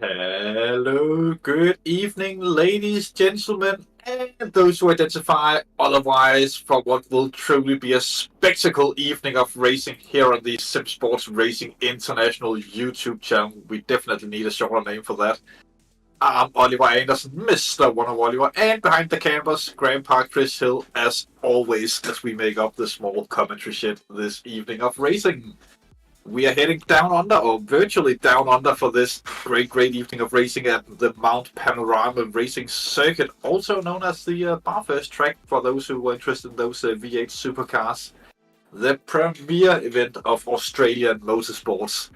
Hello, good evening, ladies, gentlemen, and those who identify otherwise for what will truly be a spectacle evening of racing here on the Simsport Racing International YouTube channel. We definitely need a shorter name for that. I'm Oliver Anderson, Mr. One of Oliver, and behind the cameras, Grandpa Chris Hill, as always, as we make up the small commentary shit this evening of racing. We are heading down under, or virtually down under, for this great evening of racing at the Mount Panorama Racing Circuit, also known as the Bathurst track for those who were interested in those V8 supercars. The premier event of Australian motorsports.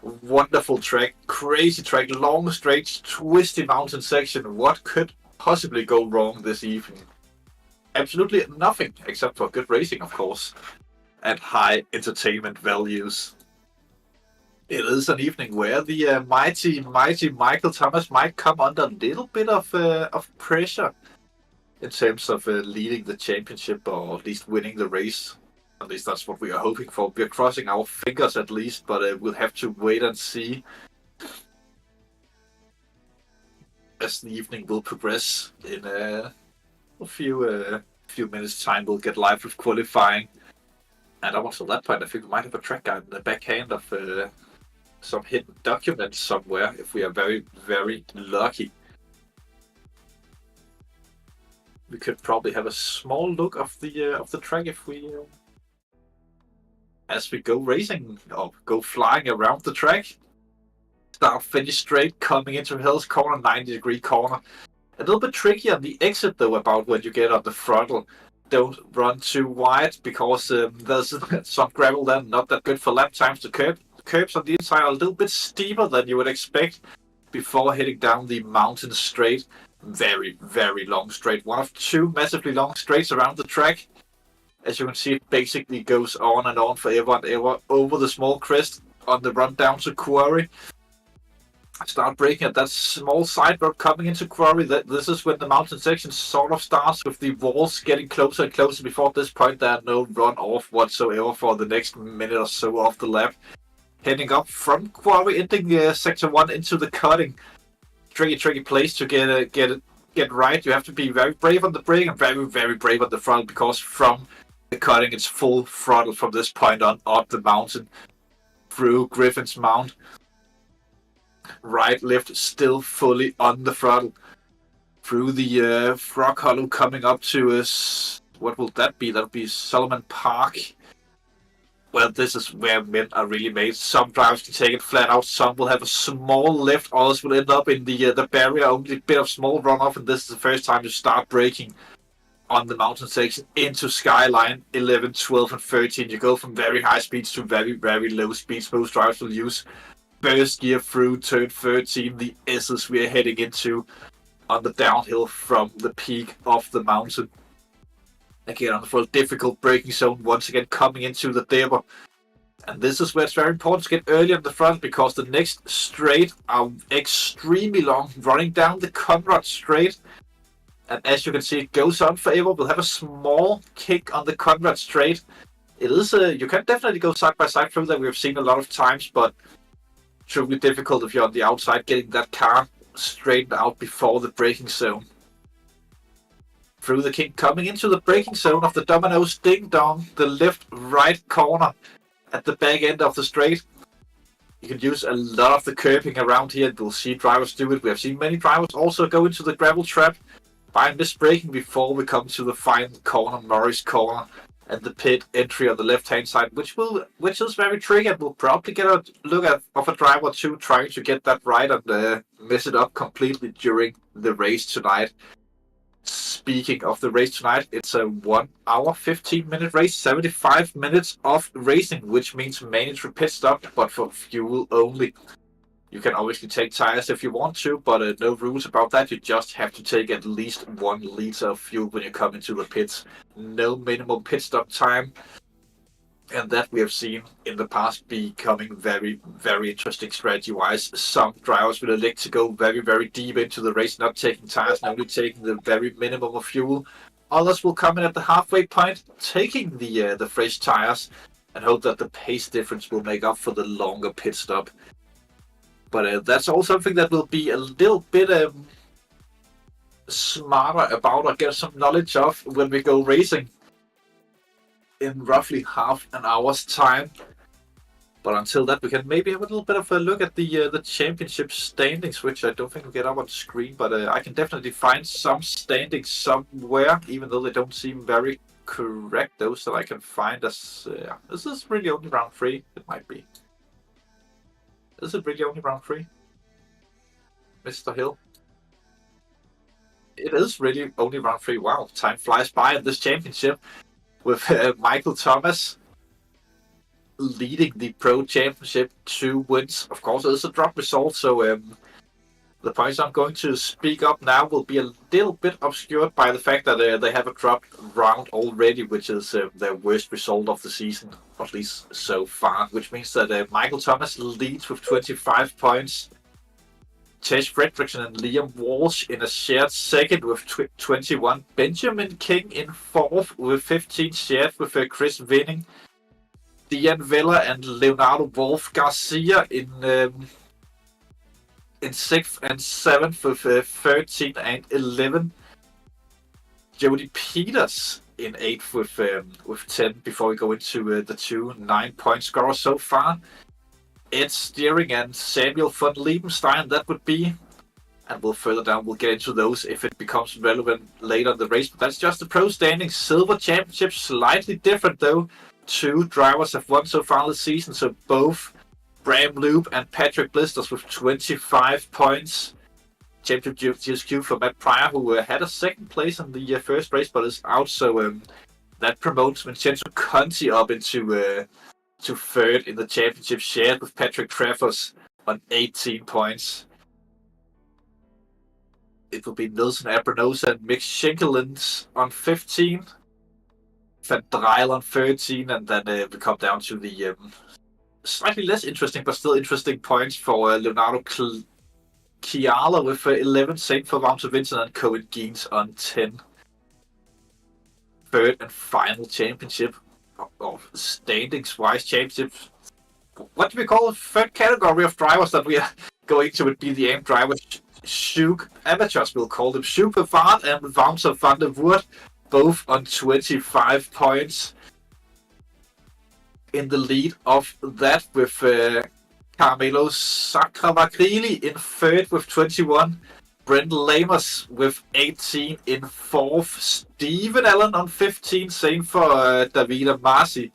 Wonderful track, crazy track, long straight, twisty mountain section. What could possibly go wrong this evening? Absolutely nothing, except for good racing, of course, and high entertainment values. It is an evening where the mighty Michael Thomas might come under a little bit of pressure in terms of leading the championship, or at least winning the race. At least that's what we are hoping for. We are crossing our fingers at least, but we'll have to wait and see as the evening will progress. In a few minutes' time, we'll get live with qualifying. And up until that point, I think we might have a track guide in the backhand of some hidden documents somewhere, if we are very lucky. We could probably have a small look of the track if we, as we go racing or go flying around the track. Start finish straight, coming into Hill's corner, 90-degree corner. A little bit tricky on the exit though, about when you get on the throttle. Don't run too wide because there's some gravel there, not that good for lap times to curb. Curbs on the inside are a little bit steeper than you would expect before heading down the mountain straight. Very long straight. One of two massively long straights around the track. As you can see, it basically goes on and on forever and ever over the small crest on the run down to Quarry. Start braking at that small side road coming into Quarry. This is when the mountain section sort of starts, with the walls getting closer and closer. Before this point, there are no run-off whatsoever for the next minute or so of the lap. Heading up from Quarry, ending Sector 1 into the cutting. Tricky place to get right. You have to be very brave on the brake and very brave on the throttle, because from the cutting it's full throttle from this point on up the mountain through Griffin's Mount. Right, left, still fully on the throttle. Through the Frog Hollow, coming up to what will that be? That'll be Solomon Park. Well, this is where men are really made. Some drivers can take it flat out, some will have a small lift, others will end up in the barrier, only a bit of small runoff, and this is the first time you start braking on the mountain section into Skyline 11, 12, and 13. You go from very high speeds to very low speeds. Most drivers will use first gear through turn 13, the S's we are heading into on the downhill from the peak of the mountain. Again, on the full difficult braking zone, once again coming into the Deber. And this is where it's very important to get early on the front, because the next straight are extremely long, running down the Conrad straight. And as you can see, it goes on forever. We'll have a small kick on the Conrad straight. It is you can definitely go side by side through that. We've seen a lot of times, but truly difficult if you're on the outside, getting that car straightened out before the braking zone. Through the kick, coming into the braking zone of the Domino's Ding Dong, the left-right corner at the back end of the straight. You can use a lot of the curbing around here, and we'll see drivers do it. We have seen many drivers also go into the gravel trap by misbraking before we come to the final corner, Morris corner, and the pit entry on the left-hand side, which is very tricky, and we'll probably get a look at of a driver or two trying to get that right and mess it up completely during the race tonight. Speaking of the race tonight, it's a 1 hour 15-minute race, 75 minutes of racing, which means mandatory pit stop, but for fuel only. You can obviously take tires if you want to, but no rules about that. You just have to take at least 1 liter of fuel when you come into the pits. No minimum pit stop time. And that we have seen in the past becoming very interesting strategy-wise. Some drivers will elect to go very deep into the race, not taking tires and only taking the very minimum of fuel. Others will come in at the halfway point, taking the fresh tires, and hope that the pace difference will make up for the longer pit stop. But that's all something that will be a little bit smarter about or get some knowledge of when we go racing in roughly half an hour's time. But until that, we can maybe have a little bit of a look at the championship standings, which I don't think will get up on screen, but I can definitely find some standings somewhere, even though they don't seem very correct. Those that I can find as this is really only round 3. It might be. Is it really only round 3, Mr. Hill? It is really only round 3. Wow, time flies by in this championship with Michael Thomas leading the Pro Championship, 2 wins. Of course, it is a drop result, so the points I'm going to speak up now will be a little bit obscured by the fact that they have a dropped round already, which is their worst result of the season, at least so far, which means that Michael Thomas leads with 25 points. Tej Fredrickson and Liam Walsh in a shared second with 21. Benjamin King in 4th with 15 shared with Chris Winning. Dian Vella and Leonardo Wolf Garcia in 6th and 7th with 13 and 11. Jody Peters in 8th with 10 before we go into the 2 9-point scorers so far. Ed Steering and Samuel von Liebenstein, that would be. And further down, we'll get into those if it becomes relevant later in the race. But that's just the Pro Standings. Silver Championship, slightly different though. 2 drivers have won so far this season, so both Bram Loop and Patrick Blisters with 25 points. Championship GSQ for Matt Pryor, who had a 2nd place in the first race, but is out, so that promotes Vincenzo Conti up into to 3rd in the championship, shared with Patrick Treffers on 18 points. It will be Nelson Abranosa and Mick Schenkelins on 15. Van Dreil on 13, and then we come down to the slightly less interesting but still interesting points for Leonardo Chiala with 11, same for Wouter Vincent and Cohen Geens on 10. 3rd and final championship, or standings-wise championship. What do we call the 3rd category of drivers that we are going to? Would be the AIM drivers, Sjouk amateurs, we'll call them, Sjouk Bavard and Wouter van der Woert, both on 25 points. In the lead of that with Carmelo Sacravagrili in 3rd with 21. Brent Lamers with 18 in 4th. Stephen Allen on 15. Same for Davida Masi,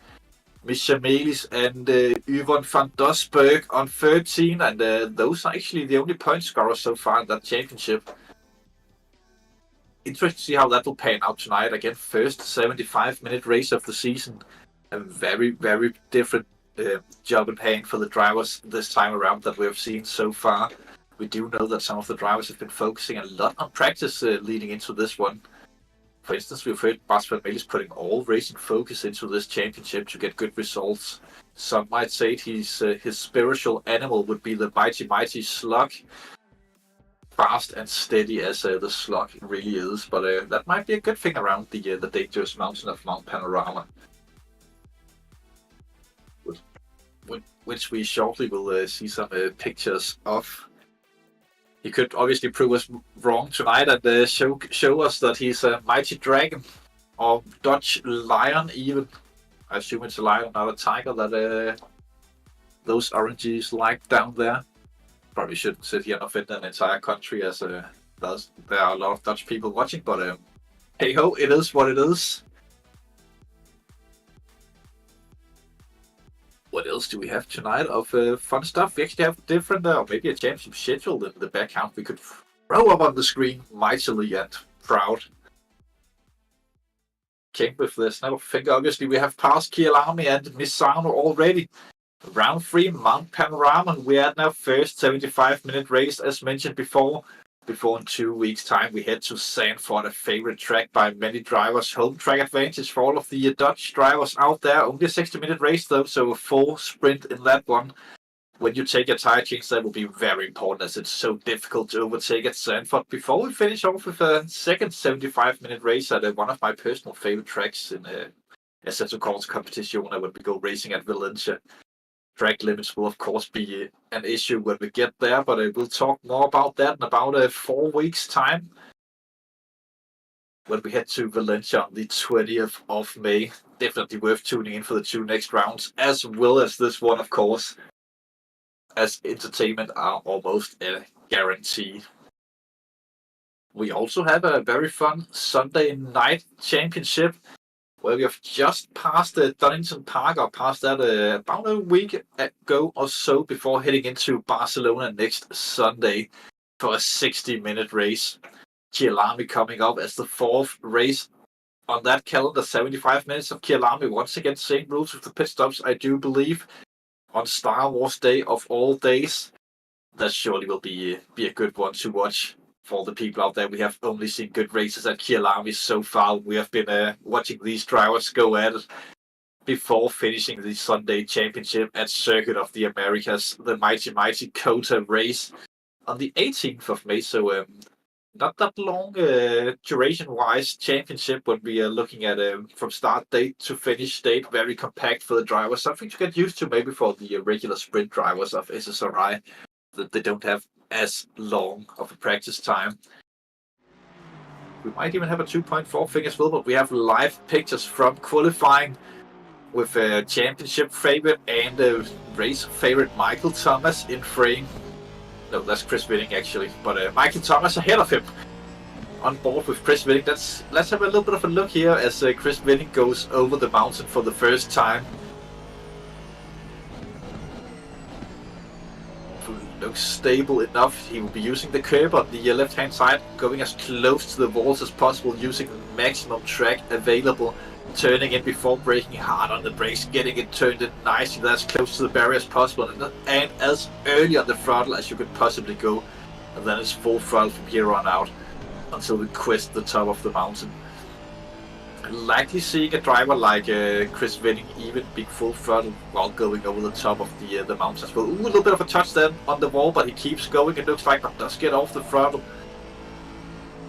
Misha Melis and Yvonne van Dosberg on 13. And those are actually the only point scorers so far in that championship. Interesting to see how that will pan out tonight. Again, first 75-minute race of the season. A very, very different job in hand for the drivers this time around that we have seen so far. We do know that some of the drivers have been focusing a lot on practice leading into this one. For instance, we've heard Bas van Melis putting all racing focus into this championship to get good results. Some might say his spiritual animal would be the mighty slug. Fast and steady as the slug really is, but that might be a good thing around the dangerous mountain of Mount Panorama, which we shortly will see some pictures of. He could obviously prove us wrong tonight and show us that he's a mighty dragon, or Dutch lion even. I assume it's a lion, not a tiger, that those oranges like down there. Probably shouldn't sit here and offend an entire country, as there are a lot of Dutch people watching, but hey ho, it is what it is. What else do we have tonight of fun stuff? We actually have different, or maybe a championship schedule in the background we could throw up on the screen mightily and proud. King with the snap of a finger. Obviously, we have passed Kyalami and Misano already. Round 3, Mount Panorama, and we are at now first 75-minute race, as mentioned before. Before in 2 weeks' time, we head to Zandvoort, a favorite track by many drivers. Home track advantage for all of the Dutch drivers out there. Only a 60-minute race, though, so a full sprint in that one. When you take your tire change, that will be very important, as it's so difficult to overtake at Zandvoort. Before we finish off with a second 75-minute race at one of my personal favorite tracks in SS09R03 competition, when we go racing at Valencia. Track limits will of course be an issue when we get there, but we'll talk more about that in about 4 weeks' time when we head to Valencia on the 20th of May. Definitely worth tuning in for the 2 next rounds, as well as this one, of course, as entertainment are almost a guarantee. We also have a very fun Sunday night championship where we have just passed Donington Park, or past that about a week ago or so, before heading into Barcelona next Sunday for a 60-minute race. Kyalami coming up as the 4th race on that calendar. 75 minutes of Kyalami, once again same rules with the pit stops, I do believe, on Star Wars Day of all days. That surely will be a good one to watch. For all the people out there, we have only seen good races at Kyalami so far. We have been watching these drivers go at it before finishing the Sunday Championship at Circuit of the Americas, the mighty Cota race on the 18th of May. So not that long duration-wise championship when we are looking at from start date to finish date. Very compact for the drivers. Something to get used to maybe for the regular sprint drivers of SSRI, that they don't have as long of a practice time. We might even have a 2.4 thing as well, but we have live pictures from qualifying with a championship favorite and race favorite Michael Thomas in frame. No, that's Chris Winning actually, but Michael Thomas ahead of him on board with Chris Winning. Let's have a little bit of a look here as Chris Winning goes over the mountain for the first time. Looks stable enough. He will be using the curb on the left hand side, going as close to the walls as possible, using maximum track available, turning in before braking hard on the brakes, getting it turned in nicely, as close to the barrier as possible, and as early on the throttle as you could possibly go, and then it's full throttle from here on out until we crest the top of the mountain. Likely seeing a driver like Chris Winning even be full throttle while going over the top of the mountain as well. Ooh, a little bit of a touch then on the wall, but he keeps going. It looks like that does get off the throttle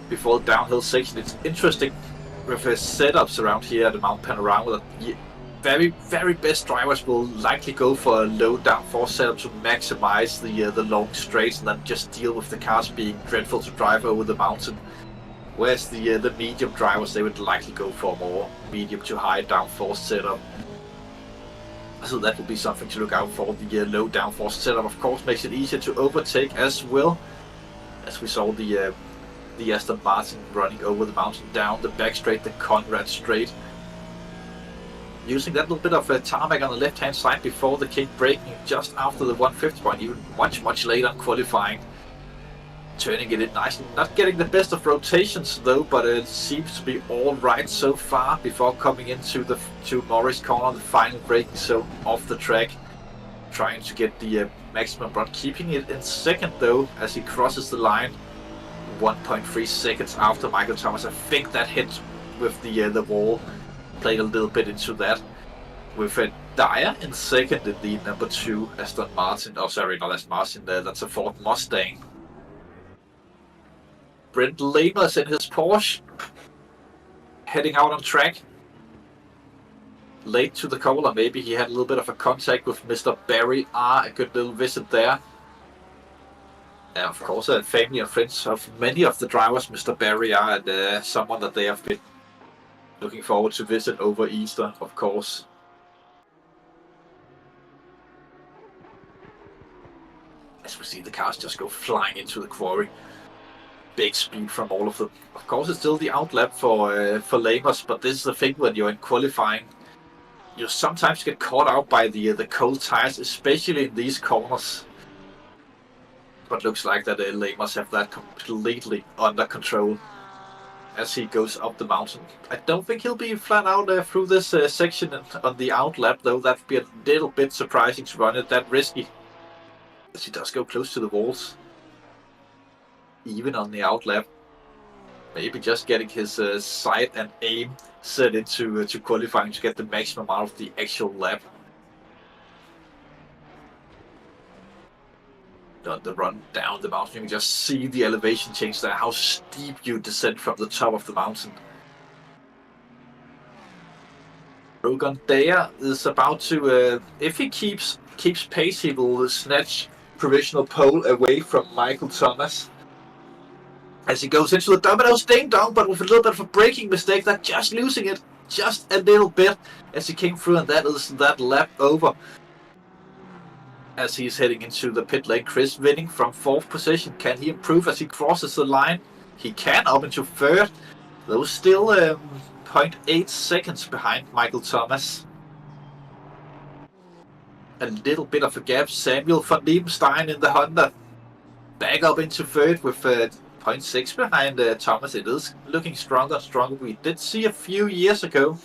before the downhill section. It's interesting with setups around here at the Mount Panorama that the very best drivers will likely go for a low downforce setup to maximize the long straights and then just deal with the cars being dreadful to drive over the mountain. Whereas the medium drivers, they would likely go for a more medium to high downforce setup. So that would be something to look out for. The low downforce setup, of course, makes it easier to overtake as well. As we saw the Aston Martin running over the mountain down the back straight, the Conrad straight. Using that little bit of tarmac on the left hand side before the kick, braking just after the 150 point, even much later on qualifying. Turning it in nicely, not getting the best of rotations though, but it seems to be all right so far before coming into the Norris corner, the final braking zone off the track. Trying to get the maximum run, keeping it in second though as he crosses the line 1.3 seconds after Michael Thomas. I think that hit with the wall played a little bit into that. With Dyer in second in the number 2 Aston Martin, oh sorry, not Aston Martin, that's a Ford Mustang. Brent Lamers in his Porsche, heading out on track. Late to the call, or maybe he had a little bit of a contact with Mr. Barry R. A good little visit there. And of course, family and friends of many of the drivers, Mr. Barry R. And someone that they have been looking forward to visit over Easter, of course. As we see the cars just go flying into the quarry. Big speed from all of them. Of course, it's still the outlap for Lamers, but this is the thing when you're in qualifying. You sometimes get caught out by the cold tires, especially in these corners. But looks like that Lamers have that completely under control as he goes up the mountain. I don't think he'll be flat out through this section on the outlap, though. That'd be a little bit surprising to run it that risky, as he does go close to the walls. Even on the outlap, maybe just getting his sight and aim set into qualifying to get the maximum out of the actual lap. On the run down the mountain, you can just see the elevation change there, how steep you descend from the top of the mountain. Rogan Daya is about to, if he keeps pace, he will snatch provisional pole away from Michael Thomas. As he goes into the domino, staying down, but with a little bit of a braking mistake, that just losing it just a little bit as he came through, and that is that lap over. As he's heading into the pit lane, Chris winning from 4th position. Can he improve as he crosses the line? He can, up into 3rd, though still 0.8 seconds behind Michael Thomas. A little bit of a gap. Samuel van Liebenstein in the Honda back up into 3rd with 0.6 behind Thomas. It is looking stronger and stronger. We did see a few years ago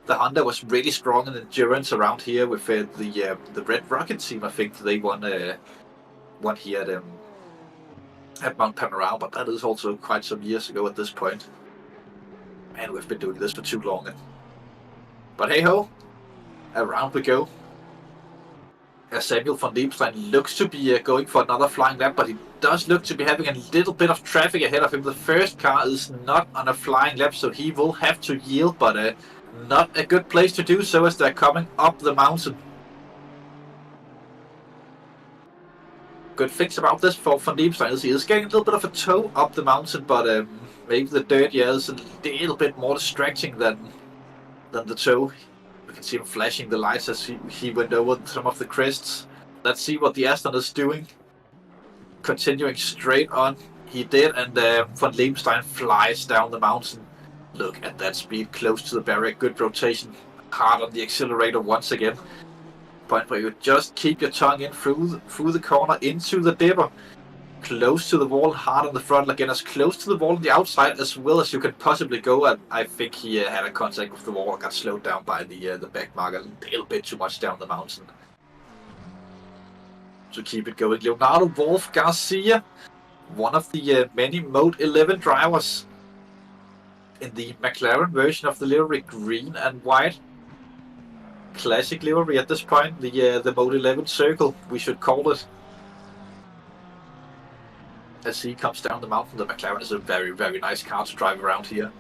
the Honda was really strong in endurance around here with the Red Rocket team. I think they won here at Mount Panorama, but that is also quite some years ago at this point. Man, we've been doing this for too long. But hey ho, around we go. Samuel van Liebenstein looks to be going for another flying lap, but he does look to be having a little bit of traffic ahead of him. The first car is not on a flying lap, so he will have to yield, but not a good place to do so as they're coming up the mountain. Good things about this for Van Liebenstein is he is getting a little bit of a tow up the mountain, but maybe the dirt is a little bit more distracting than the tow. You can see him flashing the lights as he went over some of the crests. Let's see what the Aston is doing. Continuing straight on, he did, and Van Liebenstein flies down the mountain. Look at that speed, close to the barrier, good rotation, hard on the accelerator once again. Point where you just keep your tongue in through the corner into the dipper. Close to the wall, hard on the front, again as close to the wall on the outside as well as you can possibly go. And I think he had a contact with the wall, got slowed down by the back marker a little bit too much down the mountain. To keep it going, Leonardo Wolf Garcia, one of the many Mode 11 drivers in the McLaren version of the livery, green and white. Classic livery at this point, the Mode 11 circle, we should call it. As he comes down the mountain, the McLaren is a very, very nice car to drive around here.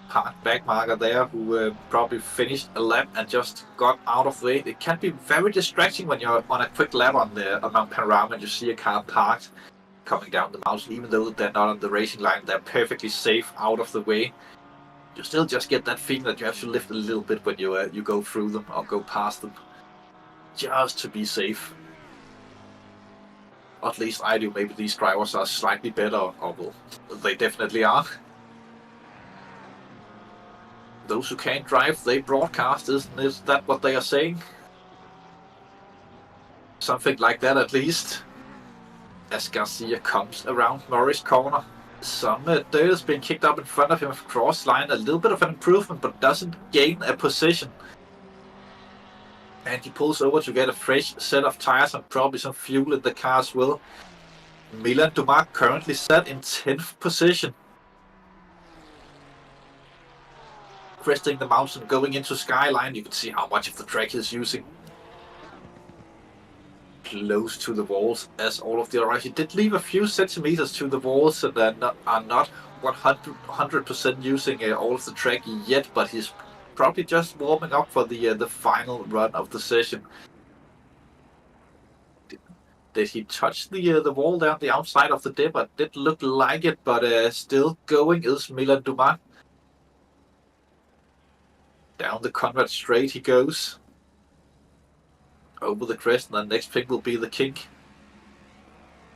Hard back marker there, who probably finished a lap and just got out of the way. It can be very distracting when you're on a quick lap on Mount Panorama and you see a car parked coming down the mountain. Even though they're not on the racing line, they're perfectly safe out of the way. You still just get that feeling that you have to lift a little bit when you go through them or go past them, just to be safe. At least I do. Maybe these drivers are slightly better, or well, they definitely are. Those who can't drive, they broadcast, isn't that what they are saying? Something like that at least. As Garcia comes around Murray's corner, some dirt is being kicked up in front of him cross line. A little bit of an improvement, but doesn't gain a position. And he pulls over to get a fresh set of tires and probably some fuel in the car as well. Milan Dumas currently set in 10th position. Cresting the mountain, going into Skyline, you can see how much of the track he's using. Close to the walls as all of the others. He did leave a few centimeters to the walls and are not 100% using all of the track yet, but he's probably just warming up for the final run of the session. Did he touch the wall there on the outside of the dip? It did look like it, but still going is Milan Dumas. Down the Conrad straight he goes. Over the crest, and the next thing will be the kink.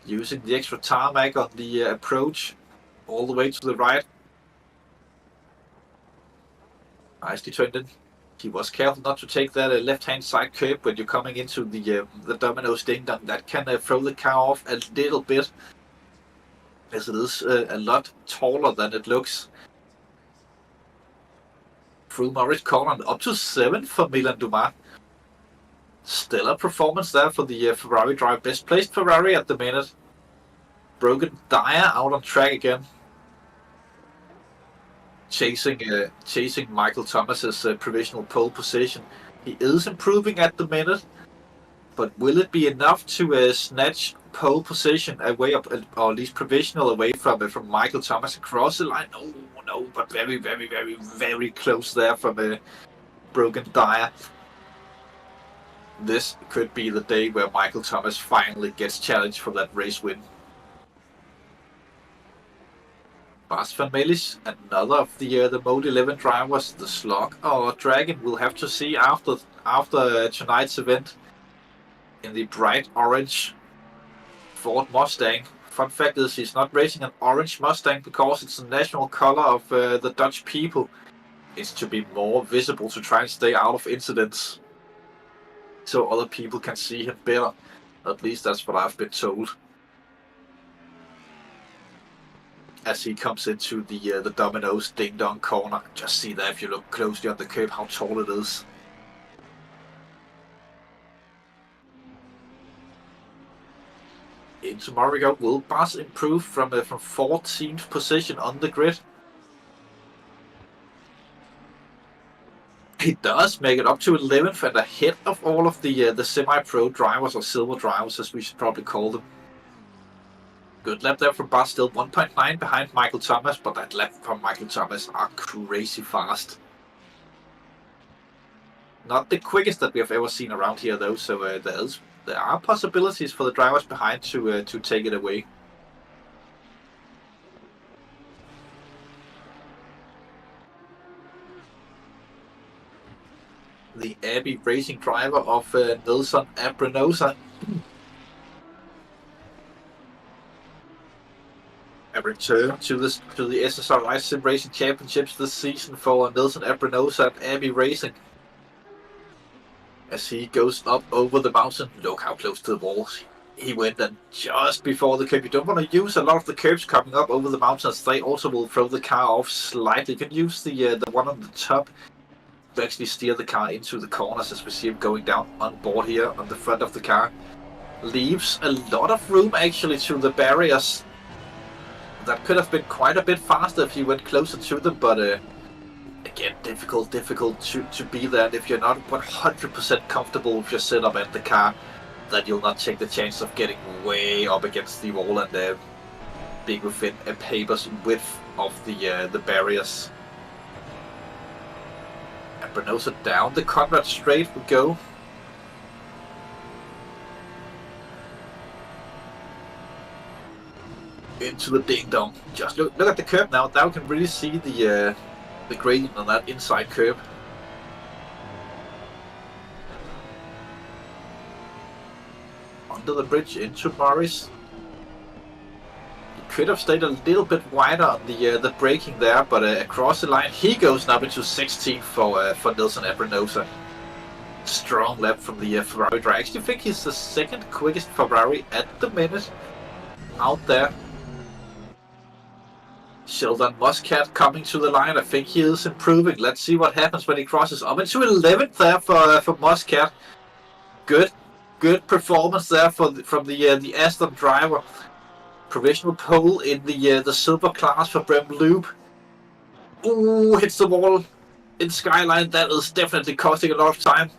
Using the extra tarmac on the approach all the way to the right. Nicely turned in. He was careful not to take that left-hand side curb when you're coming into the Domino's ding dong. That can throw the car off a little bit, as it is a lot taller than it looks. Through Morris corner and up to 7th for Milan Dumas. Stellar performance there for the Ferrari driver. Best placed Ferrari at the minute. Broken Dyer out on track again. Chasing Michael Thomas's provisional pole position. He is improving at the minute, but will it be enough to snatch pole position away, or at least provisional away from Michael Thomas across the line? No, but very, very, very, very close there from broken tyre. This could be the day where Michael Thomas finally gets challenged for that race win. Bas van Melis, another of the Mode 11 drivers, the Slug or Dragon, we'll have to see after tonight's event in the bright orange Ford Mustang. Fun fact is he's not racing an orange Mustang because it's the national color of the Dutch people. It's to be more visible, to try and stay out of incidents, so other people can see him better. At least that's what I've been told. As he comes into the Domino's Ding Dong corner. Just see there if you look closely on the curb how tall it is. Into Morrigan, will Bas improve from 14th position on the grid? He does make it up to 11th and ahead of all of the semi-pro drivers, or silver drivers as we should probably call them. Good lap there from Bas, still 1.9 behind Michael Thomas, but that lap from Michael Thomas are crazy fast. Not the quickest that we have ever seen around here though, so there are possibilities for the drivers behind to take it away. The Abbey Racing driver of Nelson Abrenosa. A return to the SSRI Sim Racing Championships this season for Nelson Abrenosa and Abbey Racing. As he goes up over the mountain, look how close to the walls he went, and just before the curb. You don't want to use a lot of the curbs coming up over the mountains. They also will throw the car off slightly. You can use the one on the top to actually steer the car into the corners, as we see him going down on board here on the front of the car. Leaves a lot of room actually to the barriers. That could have been quite a bit faster if you went closer to them, but again, difficult to be there. And if you're not 100% comfortable with your setup at the car, then you'll not take the chance of getting way up against the wall and being within a paper's width of the barriers. And Brenosa down the Conrad straight we go. Into the ding dong. Just look at the curb now. Now we can really see the gradient on that inside curb. Under the bridge into Morris. He could have stayed a little bit wider on the braking there, but across the line he goes now into 16th for Nelson Abrenosa. Strong lap from the Ferrari driver. I actually think he's the second quickest Ferrari at the minute out there. Sheldon Muscat coming to the line. I think he is improving. Let's see what happens when he crosses up into 11th there for Muscat. Good performance there from the Aston driver. Provisional pole in the silver class for Brem Loop. Ooh, hits the wall in Skyline. That is definitely costing a lot of time.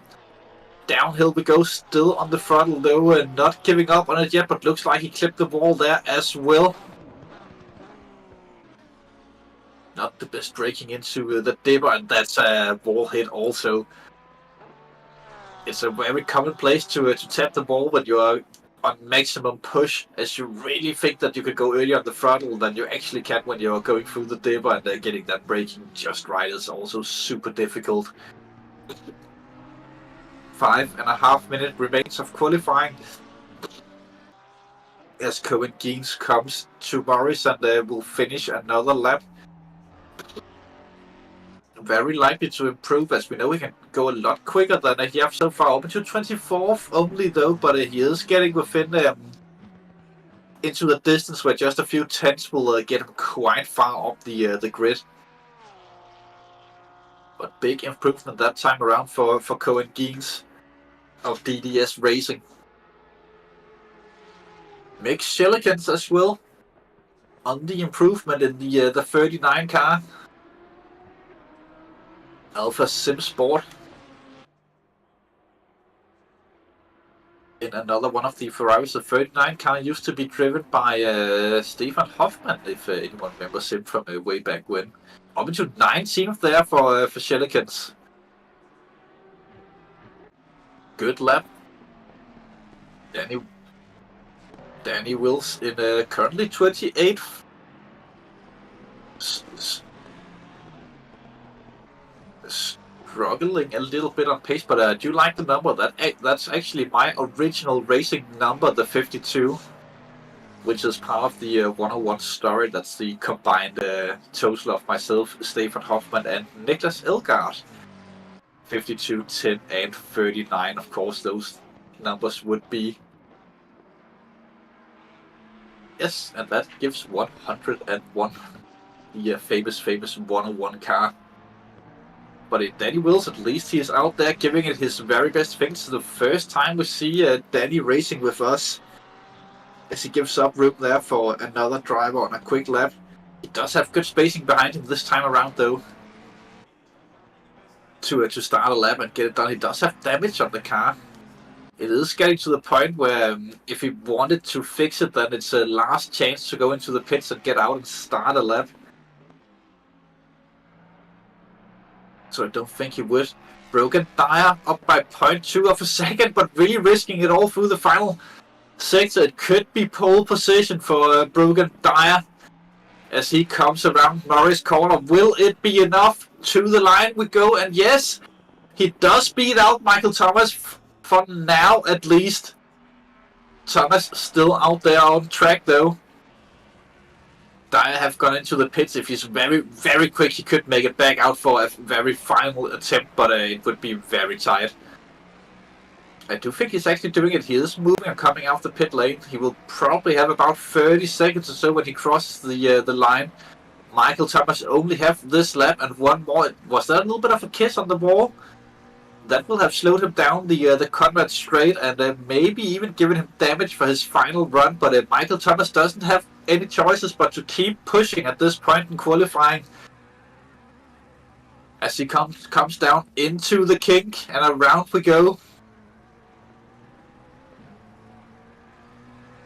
Downhill we go, still on the throttle though, and not giving up on it yet, but looks like he clipped the wall there as well. Not the best braking into the dipper, and that's a wall hit also. It's a very common place to tap the wall when you are on maximum push, as you really think that you could go earlier on the throttle than you actually can when you're going through the dipper, and getting that braking just right is also super difficult. 5.5 minutes remains of qualifying. As Cohen Geens comes to Morris and will finish another lap. Very likely to improve, as we know he can go a lot quicker than he has so far, up to 24th only though, but he is getting within into the distance where just a few tenths will get him quite far up the grid. But big improvement that time around for Cohen Geens of DDS Racing. Mick Schillikens as well on the improvement in the 39 car. Alpha Simsport in another one of the Ferraris. The 39 car used to be driven by Stefan Hoffman, if anyone remembers him from way back when. Up into 19th there for Schillikens. Good lap. Danny Wills in currently 28th. Struggling a little bit on pace, but I do like the number. That's actually my original racing number, the 52, which is part of the 101 story. That's the combined total of myself, Stefan Hoffman, and Niklas Elgaard. 52, 10, and 39. Of course, those numbers would be. Yes, and that gives 101. The famous 101 car. But in Danny Wills, at least he is out there giving it his very best. I think it's the first time we see Danny racing with us, as he gives up room there for another driver on a quick lap. He does have good spacing behind him this time around, though, to start a lap and get it done. He does have damage on the car. It is getting to the point where if he wanted to fix it, then it's a last chance to go into the pits and get out and start a lap. So I don't think he would. Broken tire up by 0.2 of a second, but really risking it all through the final sector. It could be pole position for Broken tire as he comes around Norris corner. Will it be enough? To the line we go, and yes, he does beat out Michael Thomas for now at least. Thomas still out there on track though. Dyer have gone into the pits. If he's very, very quick, he could make it back out for a very final attempt, but it would be very tight. I do think he's actually doing it. He is moving and coming out the pit lane. He will probably have about 30 seconds or so when he crosses the line. Michael Thomas only have this lap and one more. Was that a little bit of a kiss on the wall? That will have slowed him down the Conrad straight and maybe even given him damage for his final run. But Michael Thomas doesn't have any choices but to keep pushing at this point in qualifying. As he comes down into the kink and around we go.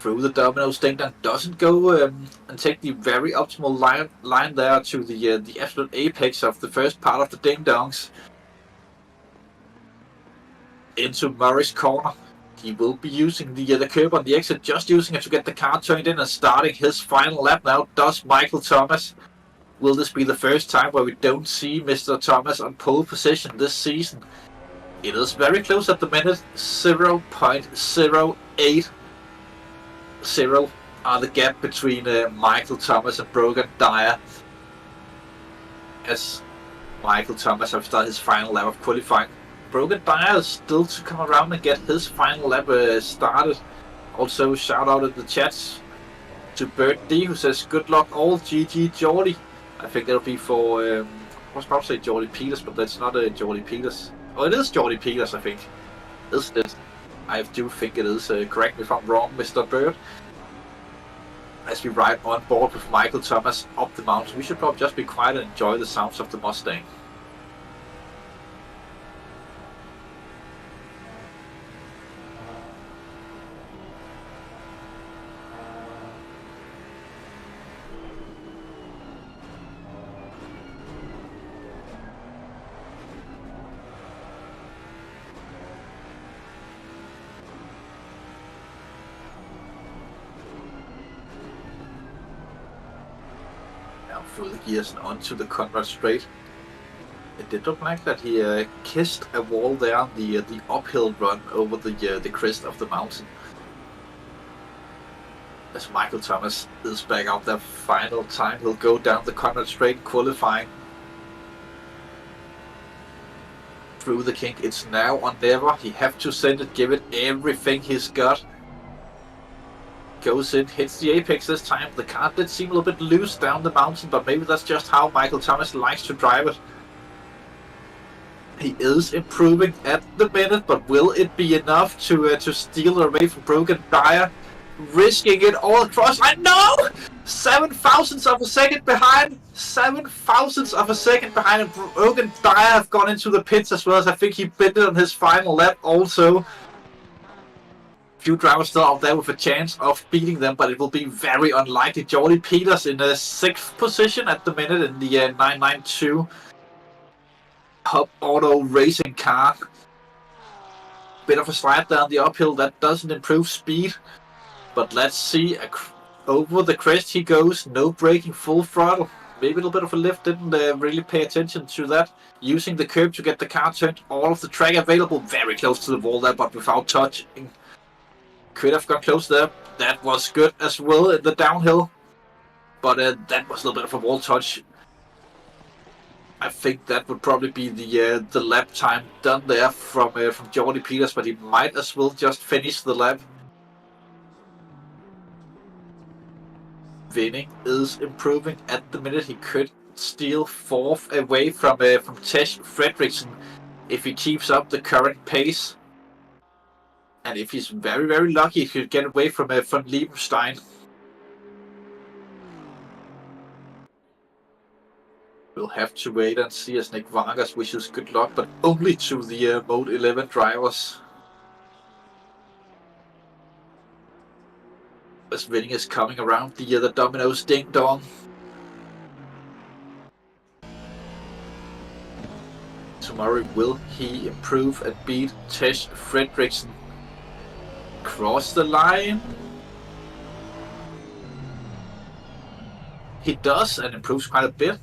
Through the dominoes, Ding Dong doesn't go and take the very optimal line there to the absolute apex of the first part of the Ding Dongs. Into Murray's corner. He will be using the curb on the exit, just using it to get the car turned in and starting his final lap now. Does Michael Thomas? Will this be the first time where we don't see Mr. Thomas on pole position this season? It is very close at the minute. 0.080 are the gap between Michael Thomas and Brogan Dyer. As Michael Thomas has started his final lap of qualifying. Brogan Dyer is still to come around and get his final lap started. Also, shout out in the chats to Bert D, who says good luck all GG Jordy. I think that'll be for I was about to say Jordy Peters, but that's not Jordy Peters. Oh, it is Jordy Peters, I think. Is it? I do think it is. Correct me if I'm wrong, Mr. Bert. As we ride on board with Michael Thomas up the mountain, we should probably just be quiet and enjoy the sounds of the Mustang. Through the gears and onto the Conrad straight. It did look like that he kissed a wall there on the uphill run over the crest of the mountain. As Michael Thomas is back out there final time, he'll go down the Conrad straight qualifying. Through the kink, it's now or never. He have to send it, give it everything he's got. Goes in, hits the apex this time. The car did seem a little bit loose down the mountain, but maybe that's just how Michael Thomas likes to drive it. He is improving at the minute, but will it be enough to steal away from Brogan Dyer? Risking it all across. I know! 7 thousandths of a second behind. 7 thousandths of a second behind. And Brogan Dyer have gone into the pits as well, as I think he bit it on his final lap also. Few drivers still out there with a chance of beating them, but it will be very unlikely. Jordy Peters in the 6th position at the minute in the 992 Hub Auto racing car. Bit of a slide down the uphill. That doesn't improve speed. But let's see. Over the crest he goes. No braking, full throttle. Maybe a little bit of a lift. Didn't really pay attention to that. Using the curb to get the car turned. All of the track available. Very close to the wall there, but without touching. Could have got close there. That was good as well in the downhill. But that was a little bit of a wall touch. I think that would probably be the lap time done there from Jordy Peters, but he might as well just finish the lap. Vinning is improving at the minute. He could steal fourth away from Tesh Fredriksson if he keeps up the current pace. And if he's very, very lucky, he could get away from Liebenstein. We'll have to wait and see as Nick Vargas wishes good luck, but only to the Mode 11 drivers. As Vinning is coming around the Domino's ding dong. Tomorrow, will he improve and beat Tesh Fredriksson? Cross the line. He does and improves quite a bit.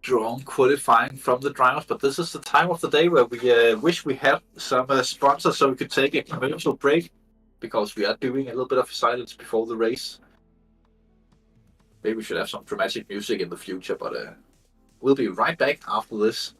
Strong qualifying from the drivers, but this is the time of the day where we wish we had some sponsors so we could take a commercial break, because we are doing a little bit of silence before the race. Maybe we should have some dramatic music in the future, but we'll be right back after this.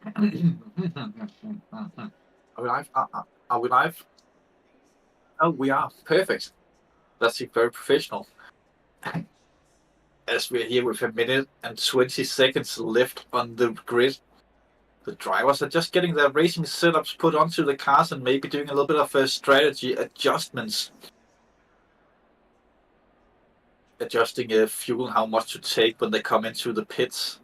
Are we live? Are we live? Oh, we are. Perfect. That's very professional. As we're here with 1 minute and 20 seconds left on the grid, the drivers are just getting their racing setups put onto the cars and maybe doing a little bit of strategy adjustments. Adjusting fuel, how much to take when they come into the pits.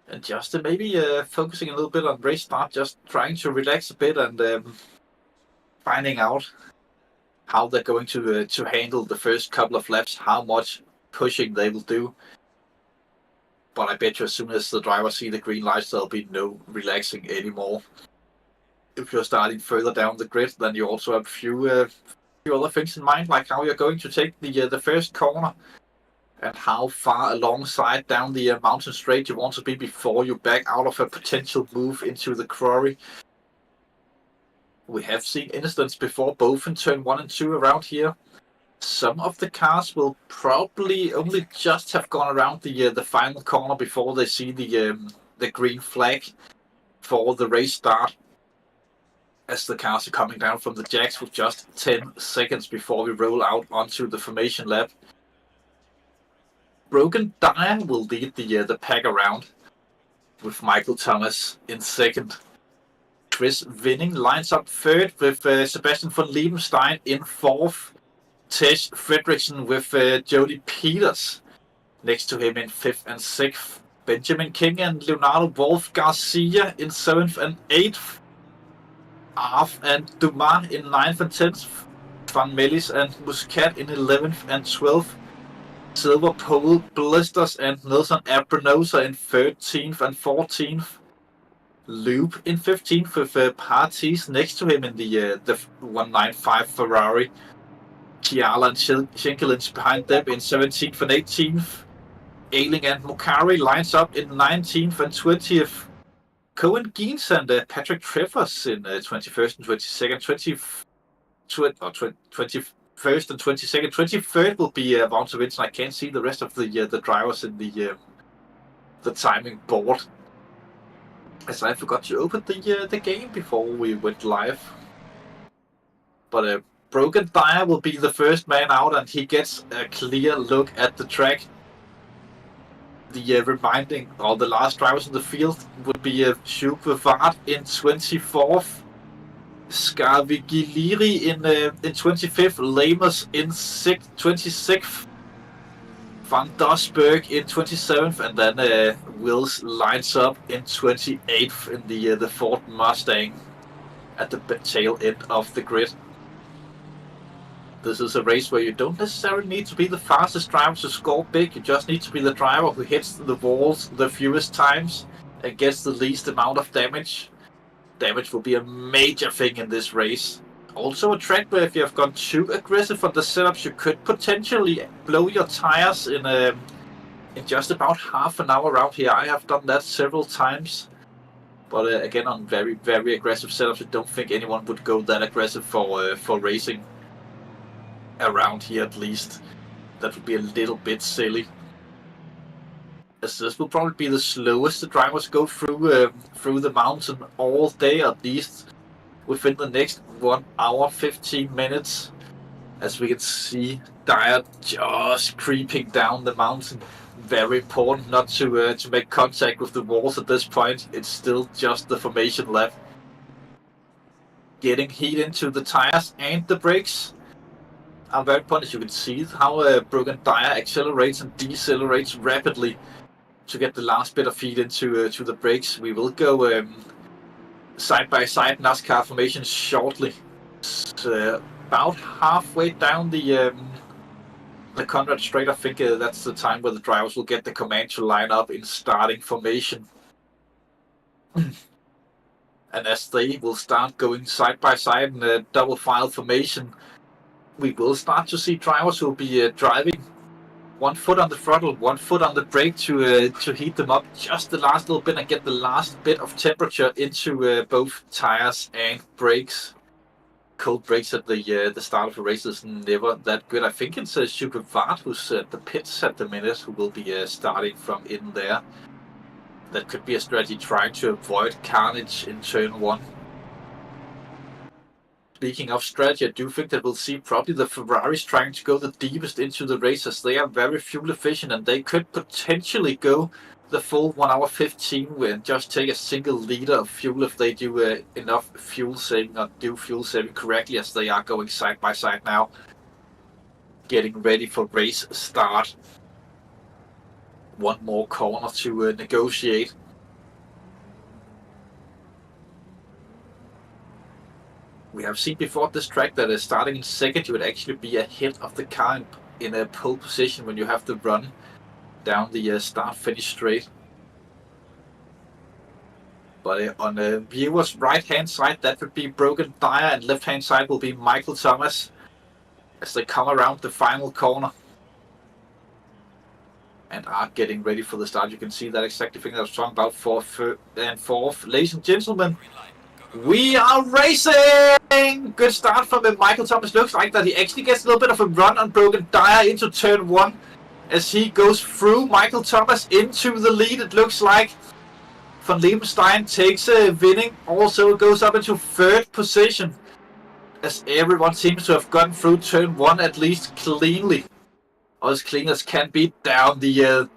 And just maybe focusing a little bit on race start, just trying to relax a bit and finding out how they're going to handle the first couple of laps, how much pushing they will do. But I bet you as soon as the drivers see the green lights, there'll be no relaxing anymore. If you're starting further down the grid, then you also have a few other things in mind, like how you're going to take the first corner and how far alongside down the mountain straight you want to be before you back out of a potential move into the quarry. We have seen incidents before, both in turn 1 and 2 around here. Some of the cars will probably only just have gone around the final corner before they see the green flag for the race start, as the cars are coming down from the jacks with just 10 seconds before we roll out onto the formation lap. Broken Dire will lead the pack around, with Michael Thomas in second. Chris Winning lines up third with Sebastian von Liebenstein in fourth. Tej Fredriksson with Jody Peters next to him in fifth and sixth. Benjamin King and Leonardo Wolf Garcia in seventh and eighth. Arf and Dumas in ninth and tenth. Van Melis and Muscat in 11th and 12th. Silver Pole Blisters and Nelson Abrenosa in 13th and 14th. Loop in 15th with Parties next to him in the 195 Ferrari. Kiala and Schenkelins behind them in 17th and 18th. Ailing and Mokari lines up in 19th and 20th. Cohen Geens and Patrick Treffers in 21st and 22nd. 21st and 22nd. 23rd will be Vaughn Vincent. I can't see the rest of the drivers in the timing board, as I forgot to open the game before we went live. But Broken Dire will be the first man out, and he gets a clear look at the track. The reminding, or the last drivers in the field would be Shupe Vard in 24th, Scarvigiliri in 25th, Lamers in 26th, Van Dosberg in 27th, and then Wills lines up in 28th in the Ford Mustang at the tail end of the grid. This is a race where you don't necessarily need to be the fastest driver to score big. You just need to be the driver who hits the walls the fewest times and gets the least amount of damage. Damage will be a major thing in this race. Also a track where if you have gone too aggressive on the setups, you could potentially blow your tires in just about half an hour around here. I have done that several times. But again, on very, very aggressive setups, I don't think anyone would go that aggressive for racing. Around here at least. That would be a little bit silly, as this will probably be the slowest the drivers go through the mountain all day, at least within the next 1 hour 15 minutes. As we can see, Dyer just creeping down the mountain. Very important not to make contact with the walls at this point. It's still just the formation lap. Getting heat into the tires and the brakes. I'm very important, as you can see how Broken Dire accelerates and decelerates rapidly to get the last bit of feed into to the brakes. We will go side by side NASCAR formation shortly. About halfway down the Conrad Straight, I think that's the time where the drivers will get the command to line up in starting formation. And as they will start going side by side in a double file formation, we will start to see drivers who will be driving 1 foot on the throttle, 1 foot on the brake to heat them up just the last little bit and get the last bit of temperature into both tires and brakes. Cold brakes at the start of a race is never that good. I think it's Shupe Vard who's at the pits at the minute who will be starting from in there. That could be a strategy trying to avoid carnage in turn 1. Speaking of strategy, I do think that we'll see probably the Ferraris trying to go the deepest into the race, as they are very fuel efficient and they could potentially go the full 1 hour 15 and just take a single liter of fuel if they do enough fuel saving or do fuel saving correctly, as they are going side by side now, getting ready for race start. One more corner to negotiate. We have seen before this track that starting in second, you would actually be ahead of the car in a pole position when you have to run down the start-finish straight. But on the viewer's right-hand side, that would be Broken Dyer, and left-hand side will be Michael Thomas as they come around the final corner and are getting ready for the start. You can see that exactly thing I was talking about, fourth and fourth. Ladies and gentlemen, we are racing! Good start from Michael Thomas. Looks like that he actually gets a little bit of a run on Broken Dyer into turn 1 as he goes through Michael Thomas into the lead. It looks like Van Leeuwenstein takes a winning, also goes up into third position as everyone seems to have gotten through turn 1 at least cleanly, or as clean as can be, down the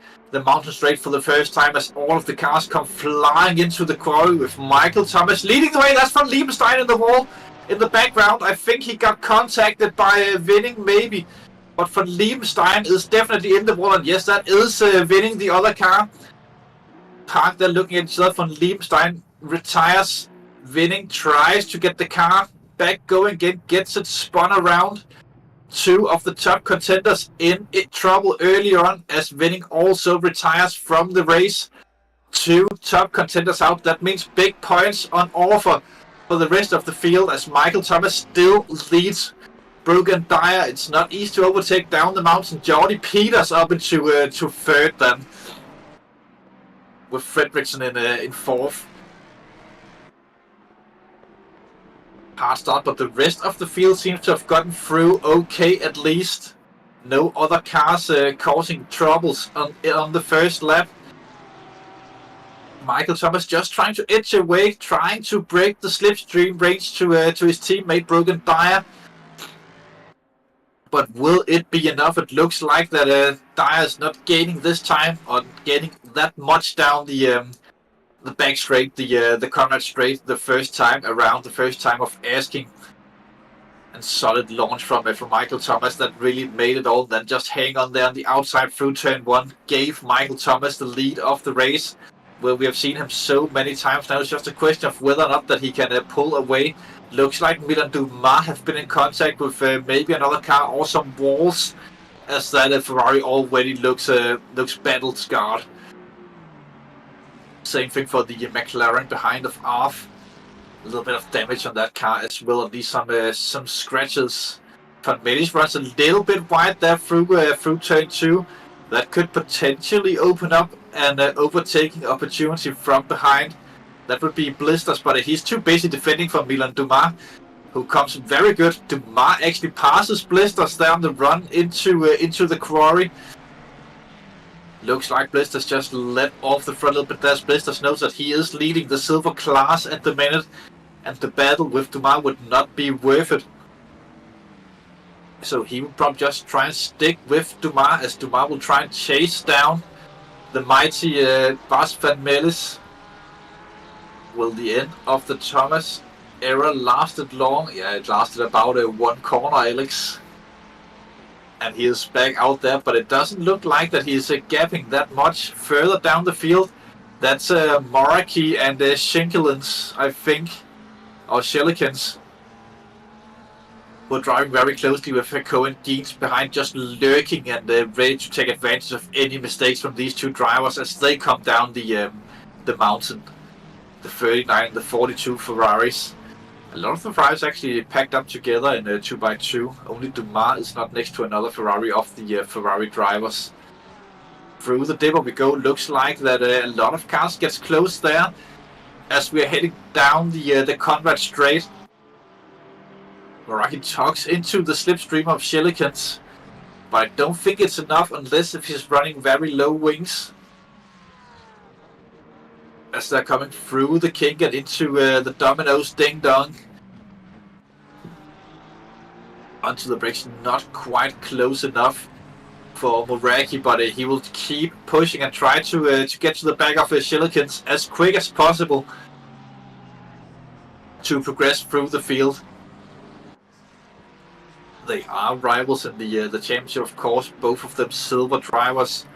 mountain straight for the first time, as all of the cars come flying into the quarry with Michael Thomas leading the way. That's Van Leeuwenstein in the wall in the background. I think he got contacted by Winning maybe, but Van Leeuwenstein is definitely in the wall, and yes, that is Winning, the other car. Parked there looking at itself. Van Leeuwenstein retires. Winning tries to get the car back going again, gets it spun around. Two of the top contenders in trouble earlier on, as Winning also retires from the race. Two top contenders out. That means big points on offer for the rest of the field, as Michael Thomas still leads Broken Dyer. It's not easy to overtake down the mountain. Jordi Peters up into to third then, with Fredriksson in fourth. Hard start, but the rest of the field seems to have gotten through okay at least. No other cars causing troubles on the first lap. Michael Thomas just trying to edge away, trying to break the slipstream range to his teammate Broken Dyer. But will it be enough? It looks like that Dyer is not gaining this time, or getting that much down the back straight, the Conrad straight the first time around, the first time of asking. And solid launch from Michael Thomas that really made it all. Then just hang on there on the outside through turn 1, gave Michael Thomas the lead of the race, where we have seen him so many times now. It's just a question of whether or not that he can pull away. Looks like Milan Dumas have been in contact with maybe another car or some walls, as that Ferrari already looks battle scarred. Same thing for the McLaren behind of Arf. A little bit of damage on that car as well, at least some scratches. Van Melis runs a little bit wide there through turn 2. That could potentially open up an overtaking opportunity from behind. That would be Blisters, but he's too busy defending for Milan Dumas, who comes very good. Dumas actually passes Blisters there on the run into the quarry. Looks like Blisters just let off the front a little bit there. Blisters knows that he is leading the silver class at the minute, and the battle with Dumas would not be worth it. So he will probably just try and stick with Dumas, as Dumas will try and chase down the mighty Bas Van Melis. Will the end of the Thomas era lasted long? Yeah, it lasted about one corner, Alex. And he is back out there, but it doesn't look like that he is gapping that much further down the field. That's Moraki and Schenkelens, I think, or Shelikens, who are driving very closely with Cohen Deans behind, just lurking and ready to take advantage of any mistakes from these two drivers as they come down the mountain. The 39 and the 42 Ferraris. A lot of the Ferraris actually packed up together in 2x2. Only Dumas is not next to another Ferrari of the Ferrari drivers. Through the dipper we go. Looks like that a lot of cars gets close there as we are heading down the Conrad Straight. Moraki tugs into the slipstream of Shelikens, but I don't think it's enough unless if he's running very low wings. as they're coming through the kink and into the Domino's Ding Dong. Onto the brakes, not quite close enough for Moraki, but he will keep pushing and try to get to the back of Shillikins as quick as possible to progress through the field. They are rivals in the championship, of course, both of them silver drivers.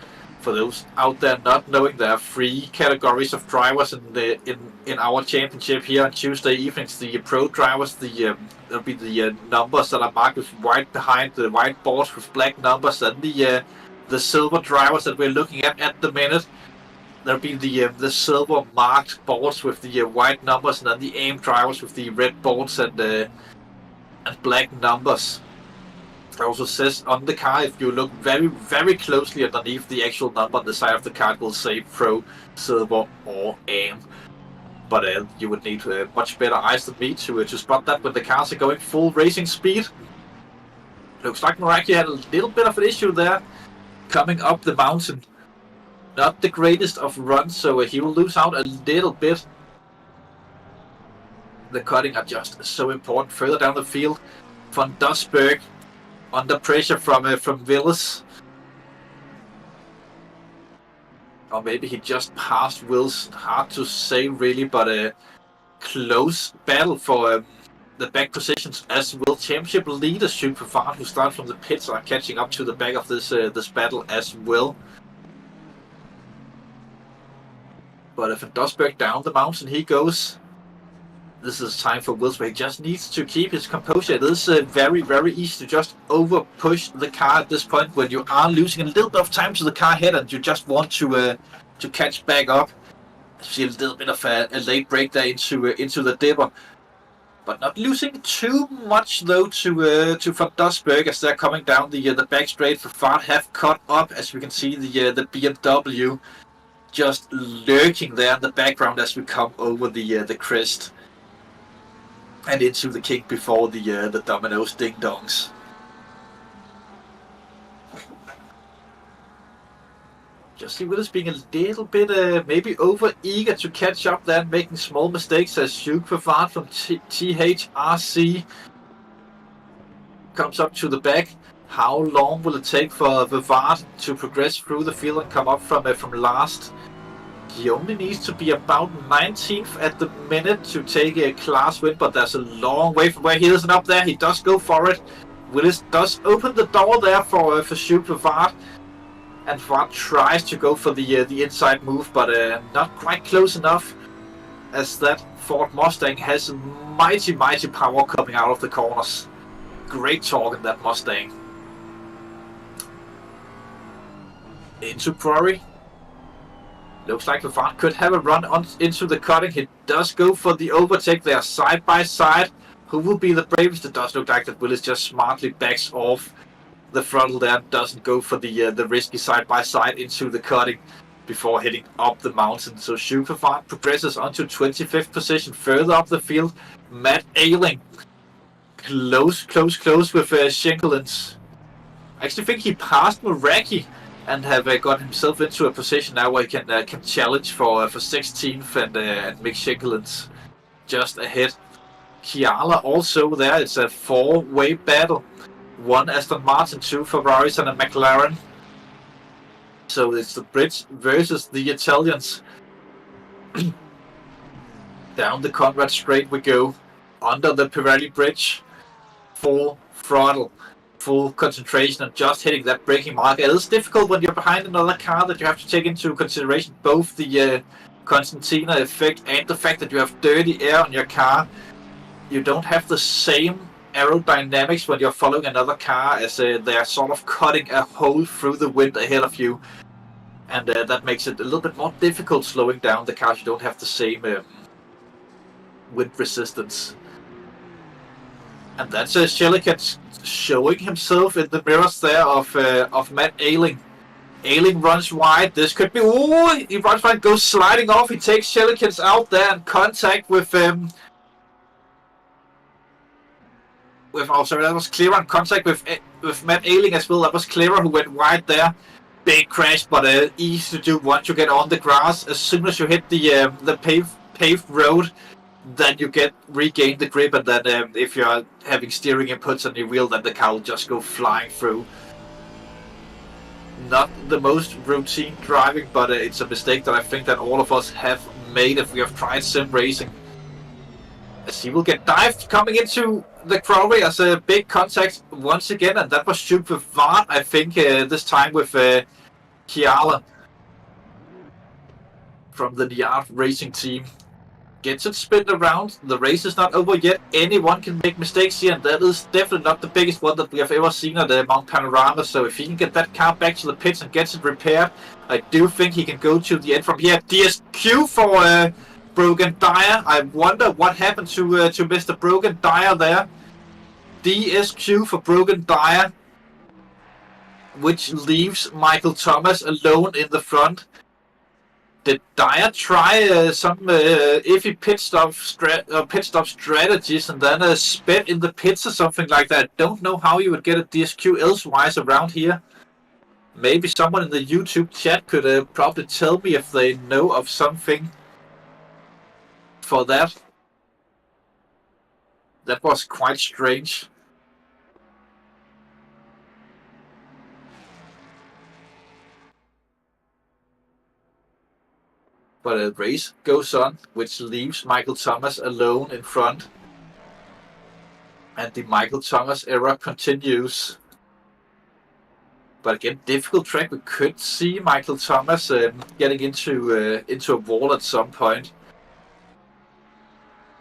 For those out there not knowing, there are 3 categories of drivers in our championship here on Tuesday evenings. The pro drivers, there'll be the numbers that are marked with white behind the white boards with black numbers, and the silver drivers that we're looking at the minute. There'll be the silver marked boards with the white numbers, and then the aim drivers with the red boards and black numbers. It also says on the car, if you look very, very closely underneath the actual number on the side of the car, it will say Pro, Silver or AIM. But you would need much better eyes than me to spot that when the cars are going full racing speed. Looks like Moraki had a little bit of an issue there, coming up the mountain. Not the greatest of runs, so he will lose out a little bit. The cutting are just so important. Further down the field, Van Dusberg under pressure from Willis. Or maybe he just passed Wills. Hard to say really, but a close battle for the back positions as will championship leader Super Fart, who start from the pits, are catching up to the back of this battle as well. But if Van Dusberg down the mountain he goes. This is time for Wills, where he just needs to keep his composure. It is very, very easy to just over push the car at this point when you are losing a little bit of time to the car ahead and you just want to catch back up. See a little bit of a late break there into the dipper, but not losing too much though to Van Dusberg as they're coming down the back straight. For Fart have caught up, as we can see the BMW just lurking there in the background as we come over the crest and into the kink before the Domino's Ding Dongs. Just see Willis being a little bit maybe over eager to catch up there, making small mistakes as Super Fart from THRC comes up to the back. How long will it take for Vivard to progress through the field and come up from last? He only needs to be about 19th at the minute to take a class win, but there's a long way from where he is, and up there he does go for it. Willis does open the door there for Super Vard, and Vard tries to go for the inside move, but not quite close enough, as that Ford Mustang has mighty power coming out of the corners. Great torque in that Mustang. Into Prairie. Looks like Vivard could have a run into the cutting. He does go for the overtake. They are side by side. Who will be the bravest? It does look like that Willis just smartly backs off the throttle there. Doesn't go for the risky side by side into the cutting before heading up the mountain. So Vivard progresses onto 25th position. Further up the field, Matt Ailing. Close with Schenkelins. I actually think he passed Moraki and have got himself into a position now where he can challenge for 16th and Mick Schenkelins just ahead. Kiala also there. It's a four-way battle. 1 Aston Martin, 2 Ferraris and a McLaren. So it's the Brits versus the Italians. Down the Conrad Straight we go. Under the Pirelli Bridge. Full throttle. Full concentration and just hitting that braking mark. It is difficult when you're behind another car that you have to take into consideration both the Constantina effect and the fact that you have dirty air on your car. You don't have the same aerodynamics when you're following another car, as they're sort of cutting a hole through the wind ahead of you, and that makes it a little bit more difficult slowing down the cars. You don't have the same wind resistance. And that's Shillikat showing himself in the mirrors there of Matt Ailing. Ailing runs wide. This could be... Ooh, he runs wide, goes sliding off. He takes Shillikans out there in contact with... oh, sorry, that was Clearer in contact with Matt Ailing as well. That was Clearer who went wide there big crash, but easy to do once you get on the grass. As soon as you hit the paved road, then you regain the grip, and then if you're having steering inputs on your wheel, then the car will just go flying through. Not the most routine driving, but it's a mistake that I think that all of us have made if we have tried sim racing. As he will get dived coming into the quarry as a big contact once again, and that was shoot with Vart, I think, this time with Kyalami from the Yard Racing team. Gets it spinned around. The race is not over yet. Anyone can make mistakes here, and that is definitely not the biggest one that we have ever seen at Mount Panorama. So if he can get that car back to the pits and gets it repaired, I do think he can go to the end from here. DSQ for Broken Dyer. I wonder what happened to Mr. Broken Dyer there. DSQ for Broken Dyer, which leaves Michael Thomas alone in the front. Did Dyer try some iffy pit stop strategies and then spin in the pits or something like that? Don't know how you would get a DSQ elsewise around here. Maybe someone in the YouTube chat could probably tell me if they know of something for that. That was quite strange. But a race goes on, which leaves Michael Thomas alone in front. And the Michael Thomas era continues. But again, difficult track. We could see Michael Thomas getting into a wall at some point.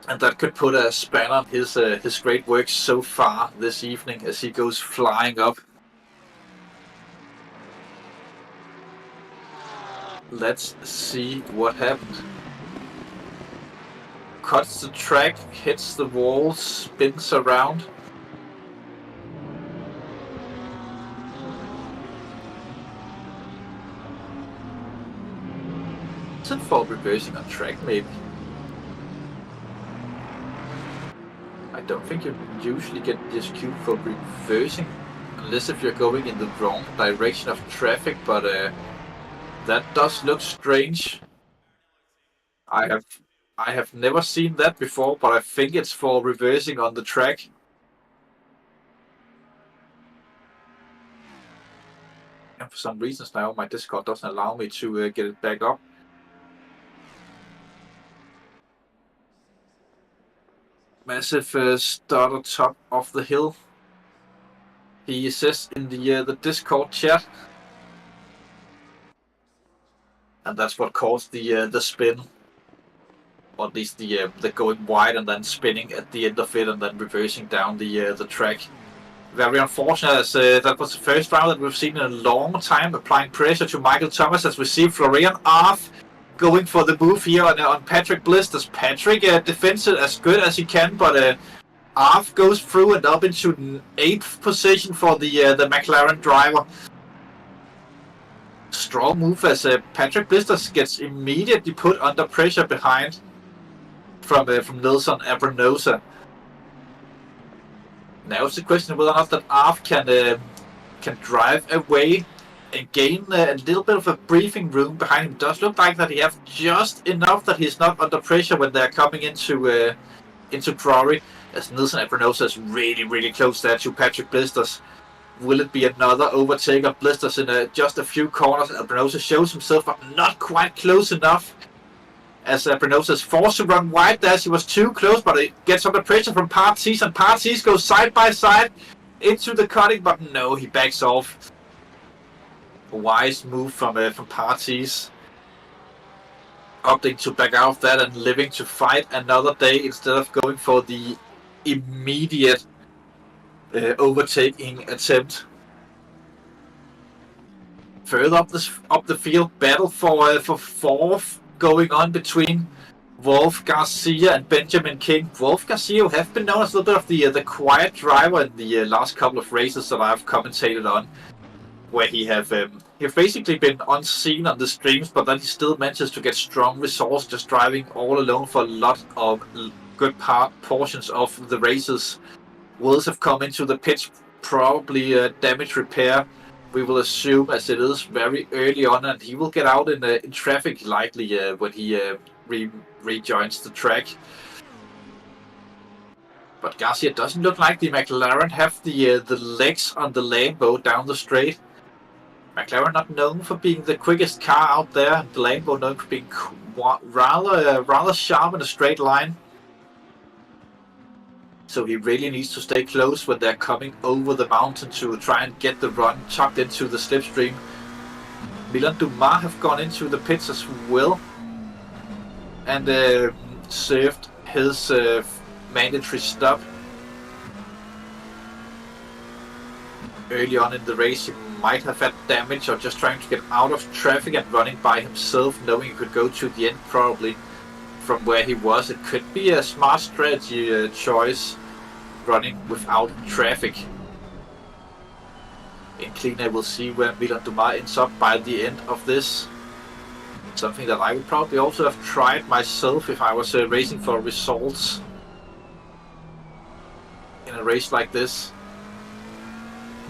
And that could put a spanner on his great work so far this evening as he goes flying up. Let's see what happened. Cuts the track, hits the wall, spins around. Is it for reversing on track, maybe? I don't think you usually get this cue for reversing, unless if you're going in the wrong direction of traffic, but that does look strange. I have never seen that before, but I think it's for reversing on the track. And for some reasons now my Discord doesn't allow me to get it back up. Massive start on top of the hill. He says in the Discord chat. And that's what caused the spin, or at least the going wide and then spinning at the end of it and then reversing down the track. Very unfortunate, as that was the first round that we've seen in a long time, applying pressure to Michael Thomas as we see Florian Arf going for the move here on Patrick Blisters. Patrick defends it as good as he can, but Arf goes through and up into 8th position for the McLaren driver. Strong move as Patrick Blisters gets immediately put under pressure behind from Nelson Abranosa. Now it's the question whether or not that Arf can drive away and gain a little bit of a breathing room behind him. It does look like that he have just enough that he's not under pressure when they're coming into Quarry, as Nelson Abranosa is really close there to Patrick Blisters. Will it be another overtake of Blisters in just a few corners? Abranosa shows himself, but not quite close enough. As Abranosa is forced to run wide there, he was too close, but it gets under pressure from Partis, and Partis goes side by side into the cutting, but no, he backs off. A wise move from Partis. Opting to back out of that and living to fight another day instead of going for the immediate overtaking attempt. Further up the field, battle for fourth going on between Wolf Garcia and Benjamin King. Wolf Garcia have been known as a little bit of the quiet driver in the last couple of races that I've commentated on, where he have basically been unseen on the streams, but then he still manages to get strong results just driving all alone for a lot of good portions of the races. Wills have come into the pitch, probably damage repair we will assume, as it is very early on, and he will get out in traffic likely when he rejoins the track. But Garcia doesn't look like the McLaren have the legs on the Lambo down the straight. McLaren not known for being the quickest car out there, and the Lambo known for being rather sharp in a straight line. So he really needs to stay close when they're coming over the mountain to try and get the run tucked into the slipstream. Milan Dumas have gone into the pits as well and served his mandatory stop. Early on in the race he might have had damage or just trying to get out of traffic and running by himself, knowing he could go to the end probably from where he was. It could be a smart strategy choice running without traffic. In clean, we'll see where Milan Dumas ends up by the end of this. Something that I would probably also have tried myself if I was racing for results in a race like this.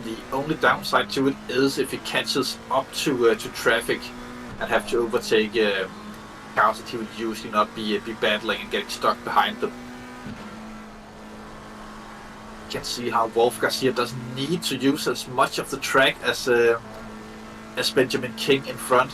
The only downside to it is if he catches up to traffic and have to overtake cars that he would usually not be battling and getting stuck behind them. You can see how Wolf Garcia doesn't need to use as much of the track as Benjamin King in front.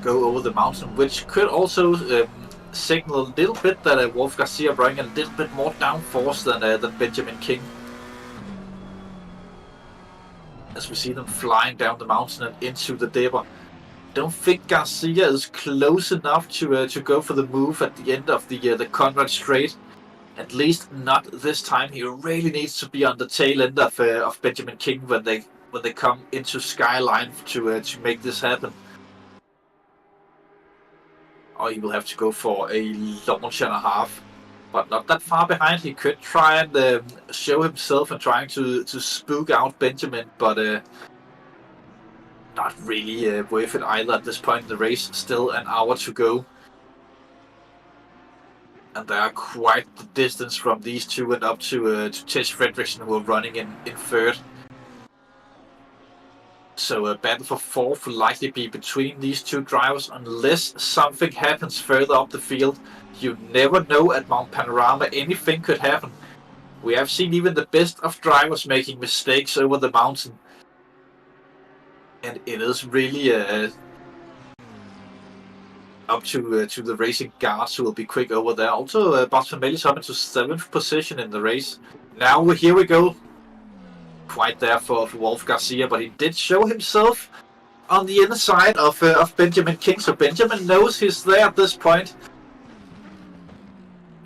Go over the mountain, which could also signal a little bit that Wolf Garcia running a little bit more downforce than Benjamin King. As we see them flying down the mountain and into the dipper. Don't think Garcia is close enough to go for the move at the end of the Conrad Straight. At least not this time. He really needs to be on the tail end of Benjamin King when they come into Skyline to make this happen. Or he will have to go for a launch and a half. But not that far behind. He could try and show himself and trying to spook out Benjamin, but not really worth it either at this point in the race. Still an hour to go. And they are quite the distance from these two and up to Tess Fredriksson, who are running in third. So a battle for fourth will likely be between these two drivers unless something happens further up the field. You never know at Mount Panorama, anything could happen. We have seen even the best of drivers making mistakes over the mountain. And it is really up to the racing guards who will be quick over there. Also, Bartolomei is up into 7th position in the race. Now here we go. Quite there for Wolf Garcia, but he did show himself on the inside of Benjamin King, so Benjamin knows he's there at this point.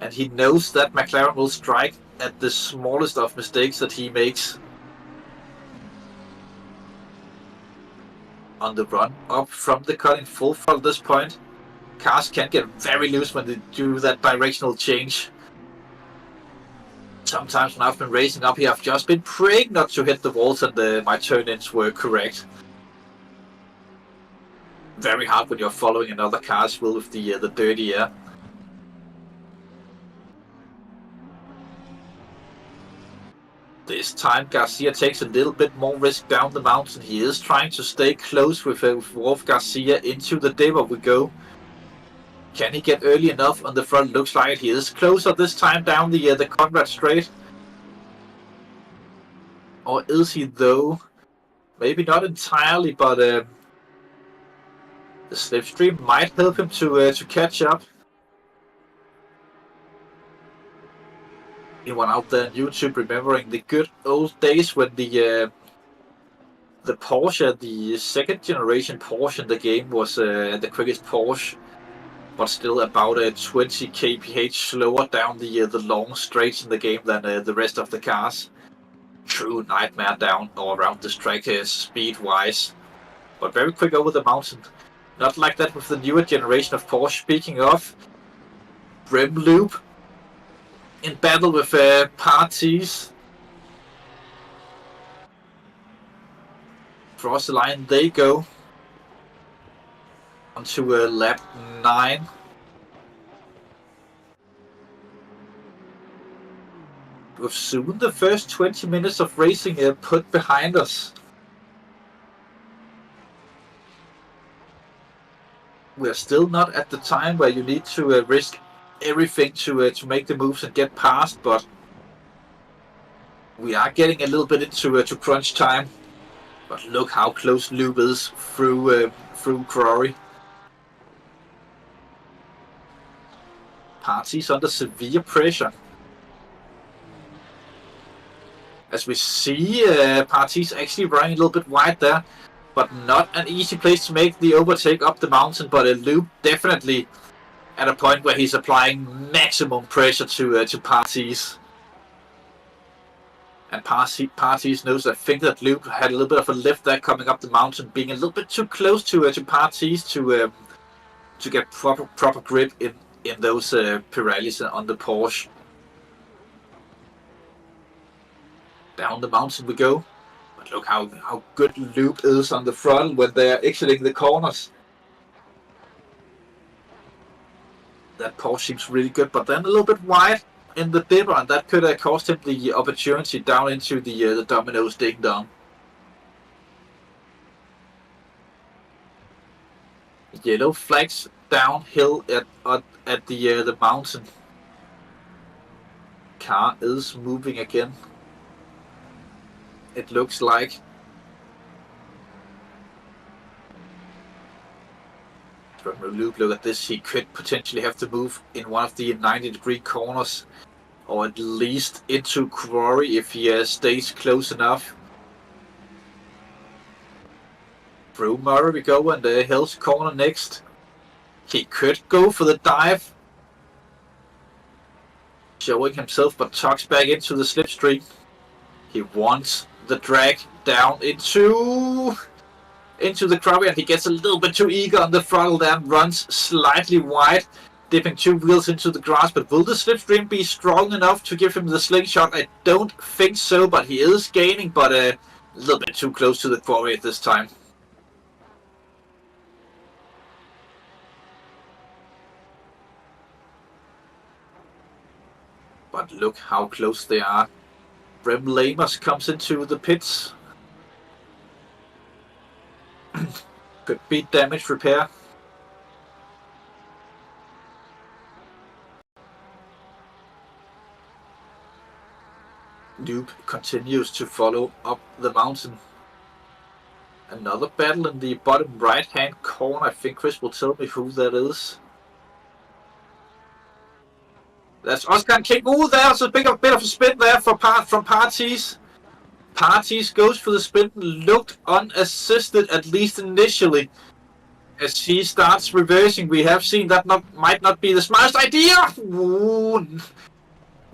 And he knows that McLaren will strike at the smallest of mistakes that he makes. On the run up from the cut in full front at this point. Cars can get very loose when they do that directional change. Sometimes when I've been racing up here, I've just been praying not to hit the walls and my turn-ins were correct. Very hard when you're following another car as well with the dirty air. This time Garcia takes a little bit more risk down the mountain. He is trying to stay close with Wolf Garcia. Into the dipper we go. Can he get early enough on the front? Looks like he is closer this time down the Conrad Straight. Or is he though? Maybe not entirely, but the slipstream might help him to catch up. Anyone out there on YouTube remembering the good old days when the Porsche, the second generation Porsche in the game, was the quickest Porsche, but still about 20 kph slower down the long straights in the game than the rest of the cars. True nightmare down or around this track speed-wise, but very quick over the mountain. Not like that with the newer generation of Porsche. Speaking of, Brim Loop in battle with Parties. Cross the line they go. Onto lap 9. with soon the first 20 minutes of racing put behind us. We're still not at the time where you need to risk everything to make the moves and get past, but we are getting a little bit into to crunch time. But look how close Loop is through Quarry. Party's under severe pressure. As we see, Party's actually running a little bit wide there, but not an easy place to make the overtake up the mountain. But Loop definitely at a point where he's applying maximum pressure to Party's. And Party's knows, I think, that Loop had a little bit of a lift there coming up the mountain, being a little bit too close to Party's to get proper grip in those Pirellis on the Porsche. Down the mountain we go. But look how good Loop is on the throttle when they're exiting the corners. That Porsche seems really good, but then a little bit wide in the dipper, and that could have cost him the opportunity down into the dominoes ding dong. Yellow flags downhill at the mountain. Car is moving again. It looks like. From Loop, look at this. He could potentially have to move in one of the 90-degree corners, or at least into Quarry if he stays close enough. Through Murray we go, and the Hills corner next. He could go for the dive, showing himself, but tucks back into the slipstream. He wants the drag down into the Quarry, and he gets a little bit too eager on the throttle there and runs slightly wide, dipping two wheels into the grass. But will the slipstream be strong enough to give him the slingshot? I don't think so, but he is gaining, but a little bit too close to the Quarry at this time. But look how close they are. Rem Lamers comes into the pits. Could be damage repair. Loop continues to follow up the mountain. Another battle in the bottom right hand corner. I think Chris will tell me who that is. That's Oscar King. Oh, there's a bit of a spin there from Parties. Parties goes for the spin, looked unassisted, at least initially. As he starts reversing, we have seen that might not be the smartest idea. Ooh,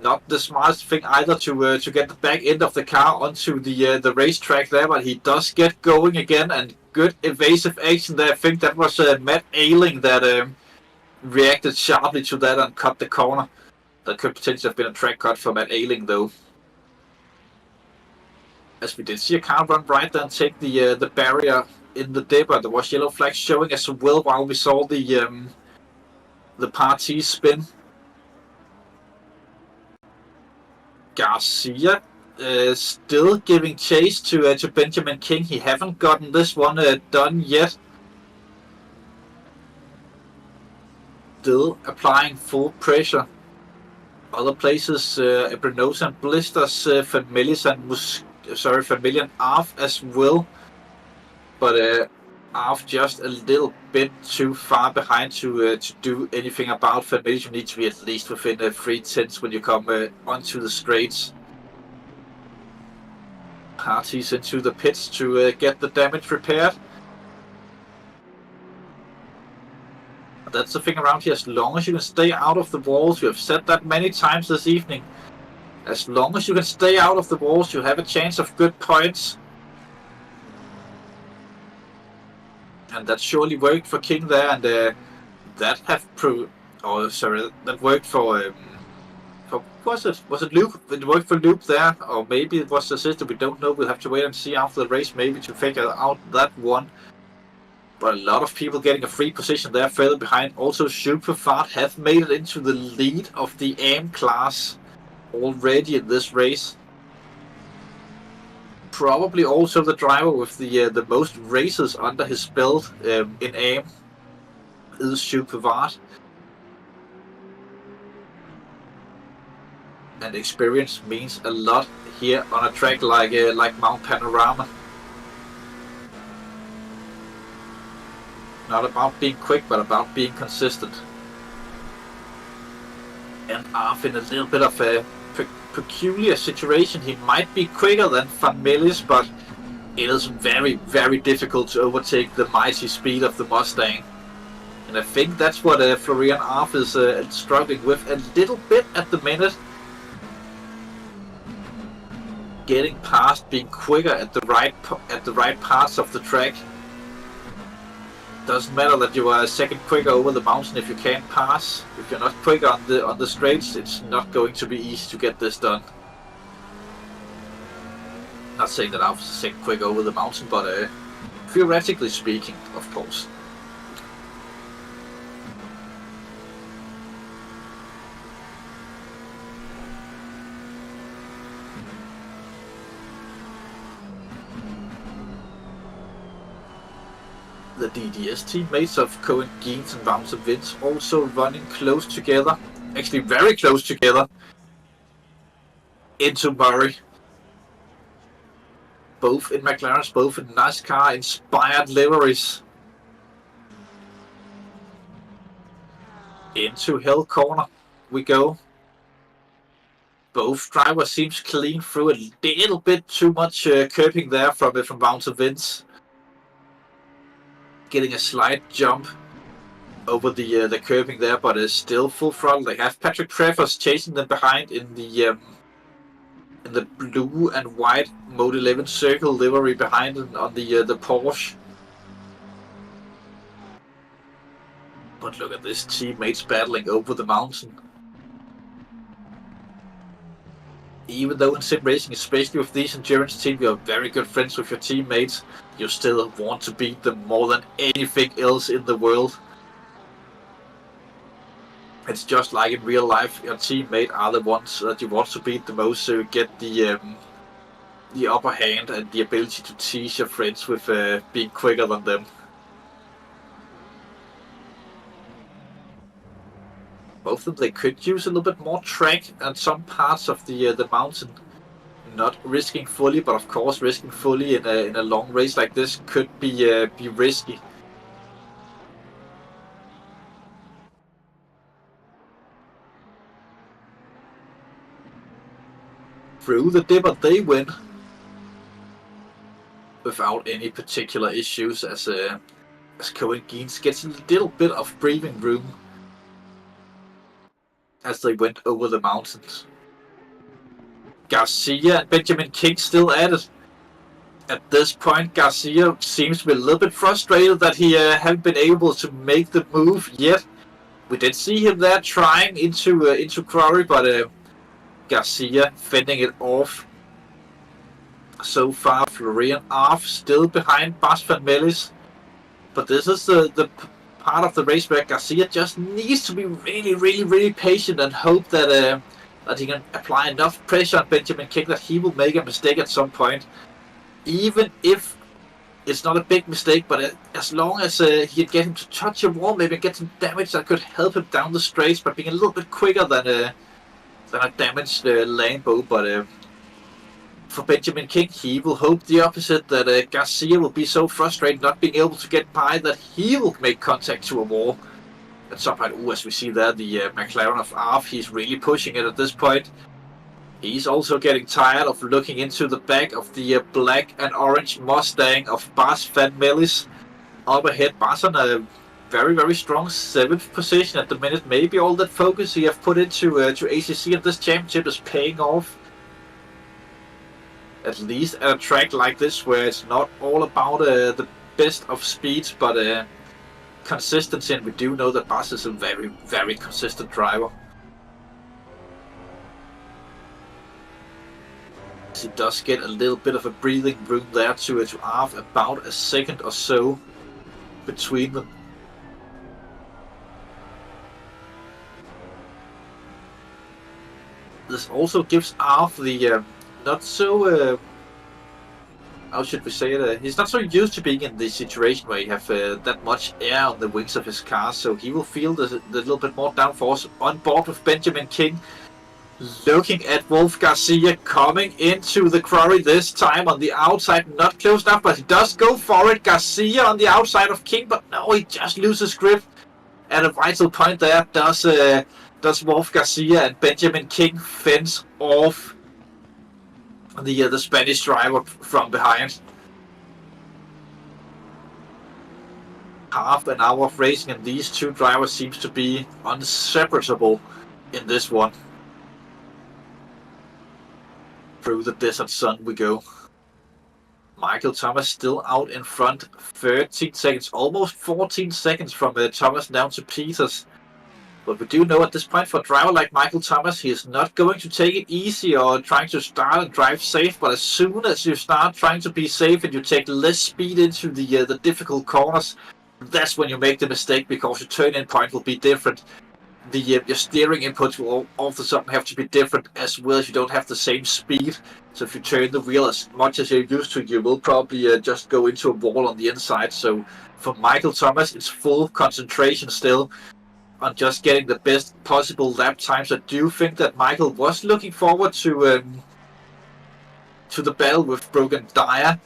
not the smartest thing either to get the back end of the car onto the racetrack there, but he does get going again, and good evasive action there. I think that was Matt Ailing that reacted sharply to that and cut the corner. That could potentially have been a track cut for Matt Ailing though. As we did see a car run right there and take the barrier in the dipper. There was yellow flags showing as well while we saw the Party spin. Garcia still giving chase to Benjamin King. He haven't gotten this one done yet. Still applying full pressure. Other places, Ebrenosa and Blisters, Familiar and Arf as well. But Arf just a little bit too far behind to do anything about Familiar. You need to be at least within 3/10 when you come onto the straights. Parties into the pits to get the damage repaired. That's the thing around here. As long as you can stay out of the walls, we have said that many times this evening. As long as you can stay out of the walls, you have a chance of good points. And that surely worked for King there, and that have proved. Oh, sorry, that worked for was it Luke? It worked for Luke there, or maybe it was the system. We don't know. We'll have to wait and see after the race, maybe to figure out that one. But a lot of people getting a free position there further behind. Also, Superfart have made it into the lead of the AM class already in this race. Probably also the driver with the most races under his belt in aim is Supervart. And experience means a lot here on a track like Mount Panorama. Not about being quick, but about being consistent. And Arf in a little bit of a peculiar situation. He might be quicker than Van Melis, but it is very, very difficult to overtake the mighty speed of the Mustang. And I think that's what Florian Arf is struggling with a little bit at the minute. Getting past, being quicker at the right parts of the track. Doesn't matter that you are a second quicker over the mountain if you can't pass. If you're not quicker on the straights, it's not going to be easy to get this done. Not saying that I was a second quicker over the mountain, but theoretically speaking, of course. The DDS teammates of Cohen Geens and Vance Vince also running close together, actually very close together, into Murray. Both in McLarens, both in NASCAR inspired liveries. Into Hill Corner we go. Both drivers seems clean through a little bit too much curbing there from Vance Vince. Getting a slight jump over the curbing there, but is still full throttle. They have Patrick Treffers chasing them behind in the blue and white Mode 11 circle livery behind them on the Porsche. But look at this, teammates battling over the mountain. Even though in sim racing, especially with these endurance teams, you're very good friends with your teammates, you still want to beat them more than anything else in the world. It's just like in real life, your teammate are the ones that you want to beat the most, so you get the upper hand and the ability to tease your friends with being quicker than them. Both of them, they could use a little bit more track on some parts of the mountain. Not risking fully, but of course risking fully in a long race like this could be risky. Through the dipper they win without any particular issues, as Cohen Geens gets a little bit of breathing room as they went over the mountains. Garcia and Benjamin King still at it. At this point, Garcia seems to be a little bit frustrated that he hasn't been able to make the move yet. We did see him there trying into Quarry, but Garcia fending it off. So far, Florian Arf still behind Bas Van Melis. But this is the part of the race where Garcia just needs to be really patient and hope that he can apply enough pressure on Benjamin King that he will make a mistake at some point. Even if it's not a big mistake, but as long as he can get him to touch a wall, maybe get some damage that could help him down the straights by being a little bit quicker than a damaged Lambo. But for Benjamin King, he will hope the opposite, that Garcia will be so frustrated not being able to get by that he will make contact to a wall. At some point, as we see there, the McLaren of Arf, he's really pushing it at this point. He's also getting tired of looking into the back of the black and orange Mustang of Bas Van Melis. Up ahead, Bas on a very strong 7th position at the minute. Maybe all that focus he have put into ACC at this championship is paying off. At least at a track like this, where it's not all about the best of speeds, but consistency, and we do know that Bas is a very consistent driver. He does get a little bit of a breathing room there to Arf, about a second or so between them. this also gives Arf the not so how should we say it? He's not so used to being in the situation where you have that much air on the wings of his car, so he will feel the little bit more downforce on board with Benjamin King. Looking at Wolf Garcia coming into the quarry this time on the outside, not close enough, but he does go for it. Garcia on the outside of King, but no, he just loses grip at a vital point there. Does Wolf Garcia and Benjamin King fence off the Spanish driver from behind. Half an hour of racing, and these two drivers seems to be inseparable in this one. Through the desert sun we go. Michael Thomas still out in front, 13 seconds, almost 14 seconds from Thomas down to Peters. But we do know at this point, for a driver like Michael Thomas, he is not going to take it easy or trying to start and drive safe. But as soon as you start trying to be safe and you take less speed into the difficult corners, that's when you make the mistake, because your turn-in point will be different. Your steering inputs will all of a sudden have to be different as well, as you don't have the same speed. So if you turn the wheel as much as you're used to, you will probably just go into a wall on the inside. So for Michael Thomas, it's full concentration still on just getting the best possible lap times. I do think that Michael was looking forward to the battle with Brogan Dyer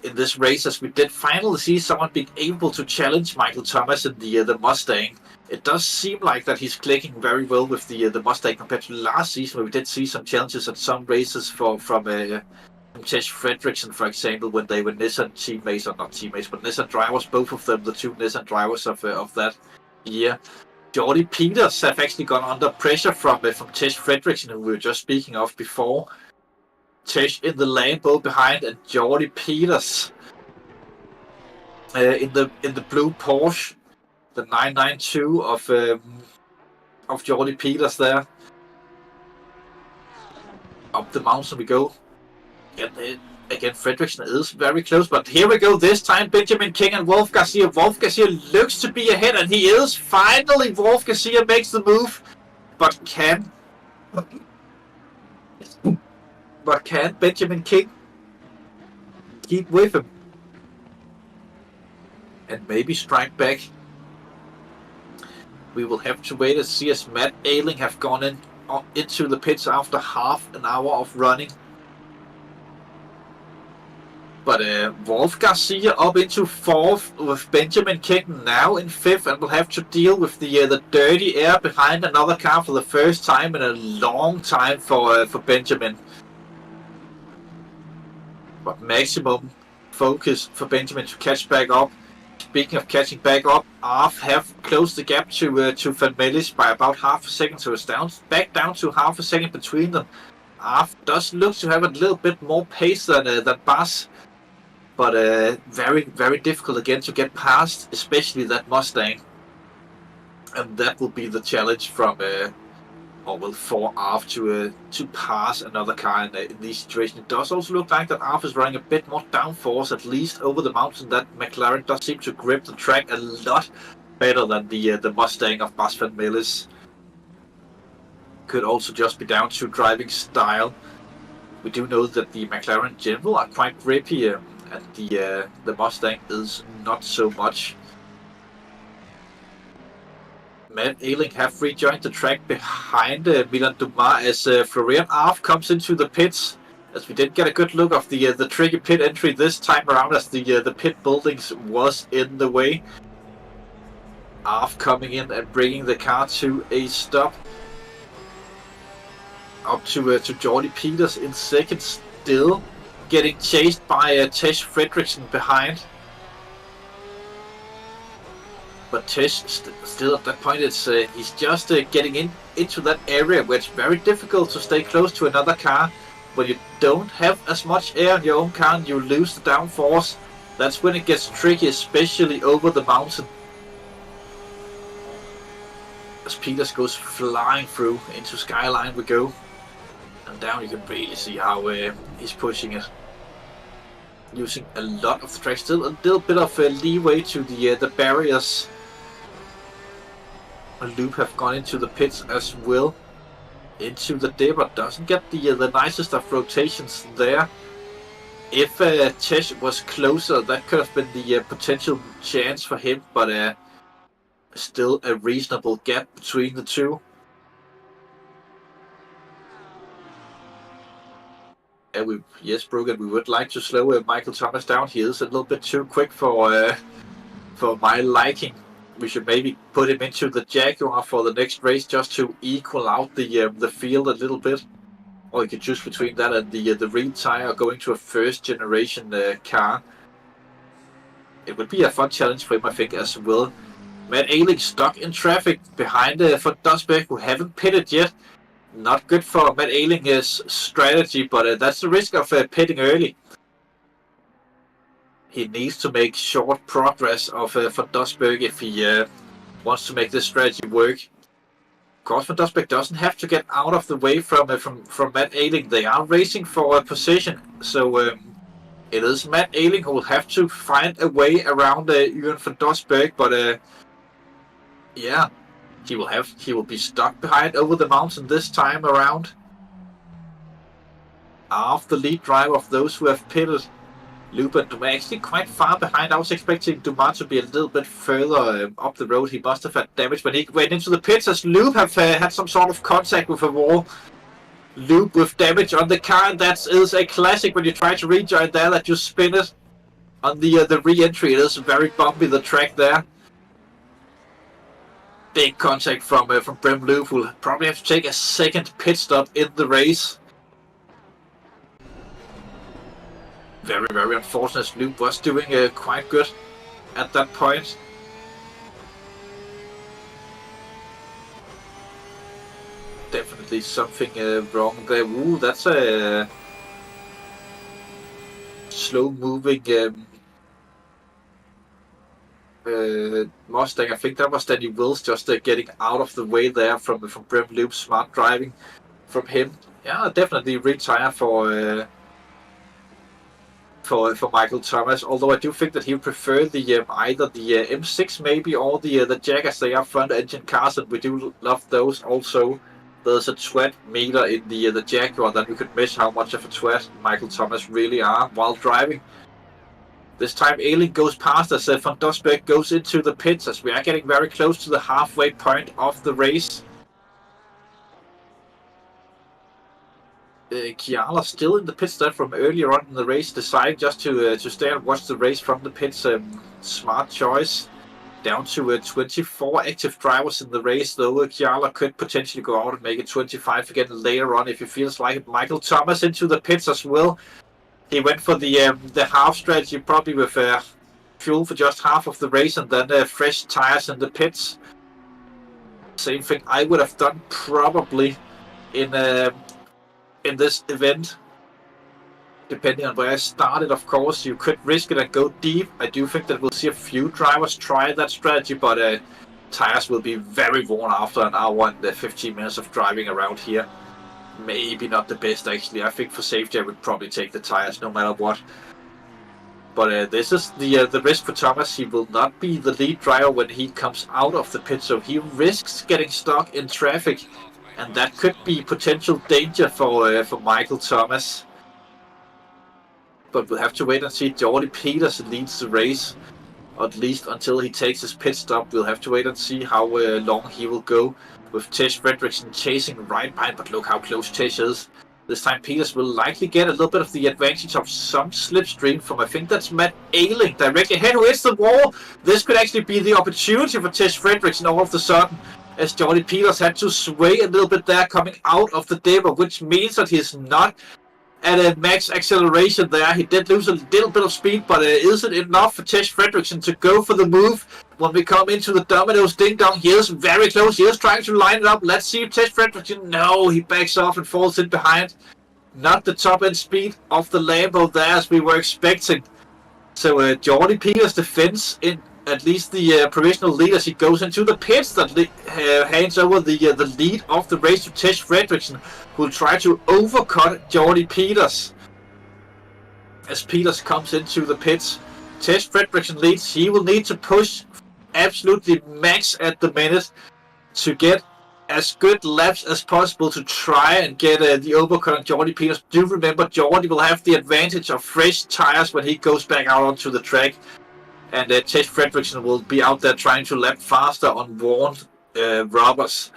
in this race, as we did finally see someone being able to challenge Michael Thomas in the Mustang. It does seem like that he's clicking very well with the Mustang compared to last season, where we did see some challenges at some races from Tesh Fredrickson, for example, when they were Nissan teammates, or not teammates, but Nissan drivers, both of them, the two Nissan drivers of that year. Jordy Peters have actually gone under pressure from Tesh Fredrickson, who we were just speaking of before. Tesh in the Lambo behind, and Jordy Peters in the blue Porsche, the 992 of Jordy Peters there. Up the mountain we go. And again, Fredrickson is very close, but here we go. This time, Benjamin King and Wolf Garcia. Wolf Garcia looks to be ahead, and he is. Finally, Wolf Garcia makes the move, but can Benjamin King keep with him and maybe strike back? We will have to wait and see, as Matt Ayling have gone into the pits after half an hour of running. But Wolf Garcia up into fourth, with Benjamin King now in fifth, and will have to deal with the dirty air behind another car for the first time in a long time for Benjamin. But maximum focus for Benjamin to catch back up. Speaking of catching back up, Arf have closed the gap to Van Melis by about half a second, so it's back down to half a second between them. Arf does look to have a little bit more pace than Bas, but very, very difficult again to get past, especially that Mustang. And that will be the challenge for Arf to pass another car in these situations. It does also look like that Arf is running a bit more downforce, at least over the mountain. That McLaren does seem to grip the track a lot better than the Mustang of Bas Van Melis. Could also just be down to driving style. We do know that the McLaren in general are quite grippy, and the Mustang is not so much. Matt Ayling have rejoined the track behind Milan Dumas as Florian Arf comes into the pits. As we did get a good look of the tricky pit entry this time around, as the pit buildings was in the way. Arf coming in and bringing the car to a stop. Up to Jordy Peters in second, still getting chased by Tesh Fredrickson behind. But Tesh still at that point, he's just getting into that area where it's very difficult to stay close to another car. When you don't have as much air in your own car and you lose the downforce, that's when it gets tricky, especially over the mountain. As Peters goes flying through into Skyline we go. And down you can really see how he's pushing it. Using a lot of the track, still a little bit of leeway to the barriers. A loop have gone into the pits as well. into the dipper. Doesn't get the nicest of rotations there. If Tesh was closer, that could have been the potential chance for him, but still a reasonable gap between the two. And yes, Brogan, we would like to slow Michael Thomas down. He is a little bit too quick for my liking. We should maybe put him into the Jaguar for the next race just to equal out the field a little bit. Or you could choose between that and the Reed tire going to a first generation car. It would be a fun challenge for him, I think, as well. Matt Ayling stuck in traffic behind Van Dosberg, who haven't pitted yet. Not good for Matt Ayling's strategy, but that's the risk of pitting early. He needs to make short progress of Van Dosberg if he wants to make this strategy work. Of course, Van Dosberg doesn't have to get out of the way from Matt Ayling. They are racing for a position, so it is Matt Ayling who will have to find a way around Ewan Van Dosberg. But yeah, he will be stuck behind over the mountain this time around. Half the lead driver of those who have pitted. Loop and Dumas actually quite far behind. I was expecting Dumas to be a little bit further up the road. He must have had damage when he went into the pits, as Loop have had some sort of contact with a wall. Loop with damage on the car, and that is a classic when you try to rejoin there, that you spin it on the re-entry. It is very bumpy, the track there. Big contact from Brem Loop, who will probably have to take a second pit stop in the race. Very, very unfortunate. Loop was doing quite good at that point. Definitely something wrong there. Ooh, that's a slow-moving Mustang. I think that was Danny Wills just getting out of the way there from Brem Loop. Smart driving from him. Yeah, definitely retire for Michael Thomas, although I do think that he would prefer the either the M6 maybe or the Jaguars. They are front engine cars, and we do love those. Also, there's a twat meter in the Jaguar that we could miss how much of a twat Michael Thomas really are while driving. This time Ayling goes past as Van Dosberg goes into the pits, as we are getting very close to the halfway point of the race. Kyalami still in the pit stop from earlier on in the race, deciding just to stay and watch the race from the pits. Smart choice. Down to 24 active drivers in the race, though Kyalami could potentially go out and make it 25 again later on if he feels like it. Michael Thomas into the pits as well. He went for the half strategy, probably with fuel for just half of the race and then fresh tires in the pits. Same thing I would have done probably in this event, depending on where I started. Of course, you could risk it and go deep. I do think that we'll see a few drivers try that strategy, but tires will be very worn after an hour and 15 minutes of driving around here. Maybe not the best, actually. I think for safety I would probably take the tires no matter what. But this is the risk for Thomas. He will not be the lead driver when he comes out of the pit, so he risks getting stuck in traffic. And that could be potential danger for Michael Thomas. But we'll have to wait and see. Jordy Peters leads the race, or at least until he takes his pit stop. We'll have to wait and see how long he will go, with Tesh Fredriksson chasing right behind. But look how close Tesh is. This time Peters will likely get a little bit of the advantage of some slipstream from, I think that's Matt Ayling, directly ahead who hits the wall. This could actually be the opportunity for Tesh Fredriksson all of a sudden, as Jordy Peters had to sway a little bit there coming out of the dipper, which means that he's not at a max acceleration there. He did lose a little bit of speed, but is it enough for Tesh Fredriksson to go for the move when we come into the Domino's ding dong? He is very close. He is trying to line it up. Let's see if Tesh Fredriksson... No, he backs off and falls in behind. Not the top end speed of the Lambo there as we were expecting. So Jordy Peters defends in at least the provisional lead as he goes into the pits, that hands over the lead of the race to Tesh Fredriksson, who will try to overcut Jordy Peters. As Peters comes into the pits, Tesh Fredriksson leads. He will need to push absolutely max at the minute to get as good laps as possible to try and get the overcut on Jordy Peters. Do remember, Jordy will have the advantage of fresh tires when he goes back out onto the track. And Chase Fredrickson will be out there trying to lap faster on worn rubbers.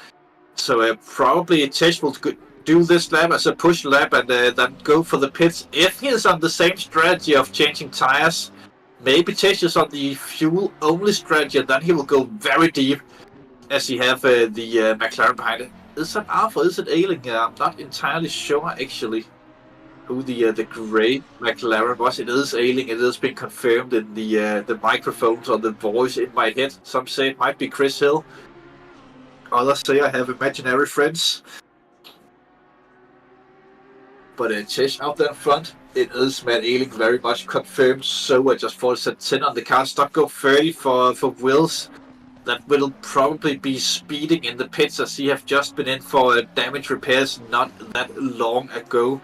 So probably Chase will do this lap as a push lap and then go for the pits. If he is on the same strategy of changing tires, maybe Chase is on the fuel-only strategy, and then he will go very deep as he have the McLaren behind it. Is it Alpha? Is it Ailing? I'm not entirely sure actually who the grey McLaren was. It is Ailing. It has been confirmed in the microphones or the voice in my head. Some say it might be Chris Hill. Others say I have imaginary friends. But Chase out there in front, it is Matt Ailing very much confirmed. So I just thought set 10 on the car. Stock go 30 for Wills. That will probably be speeding in the pits as he have just been in for damage repairs not that long ago.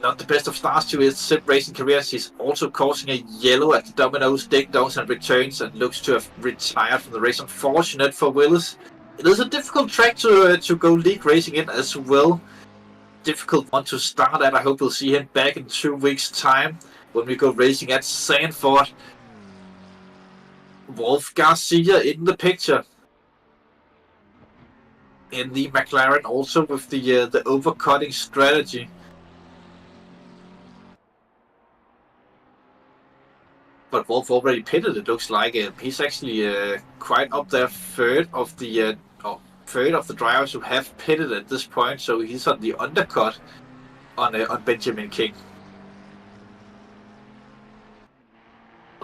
Not the best of starts to his sim racing career. He's also causing a yellow at the Domino's, ding-dongs and returns, and looks to have retired from the race. Unfortunate for Willis. It is a difficult track to go league racing in as well. Difficult one to start at. I hope we'll see him back in 2 weeks' time when we go racing at Zandvoort. Wolf Garcia in the picture in the McLaren, also with the overcutting strategy. But Wolf already pitted. It looks like he's actually quite up there, third of the drivers who have pitted at this point. So he's on the undercut on Benjamin King.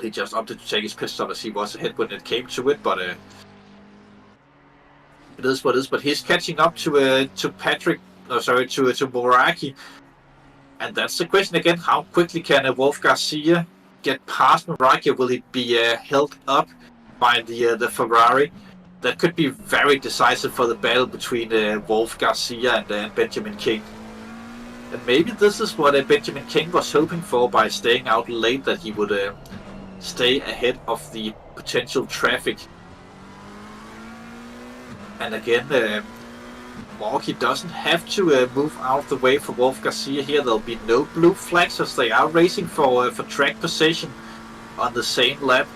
He just opted to take his pit stop as he was ahead when it came to it, but it is what it is. But he's catching up to Moraki, and that's the question again: how quickly can Wolf Garcia get past Moraki? Will he be held up by the Ferrari? That could be very decisive for the battle between Wolf Garcia and Benjamin King. And maybe this is what Benjamin King was hoping for by staying out late, that he would stay ahead of the potential traffic. And again, Moraki doesn't have to move out of the way for Wolf Garcia here. There'll be no blue flags as they are racing for track position on the same lap.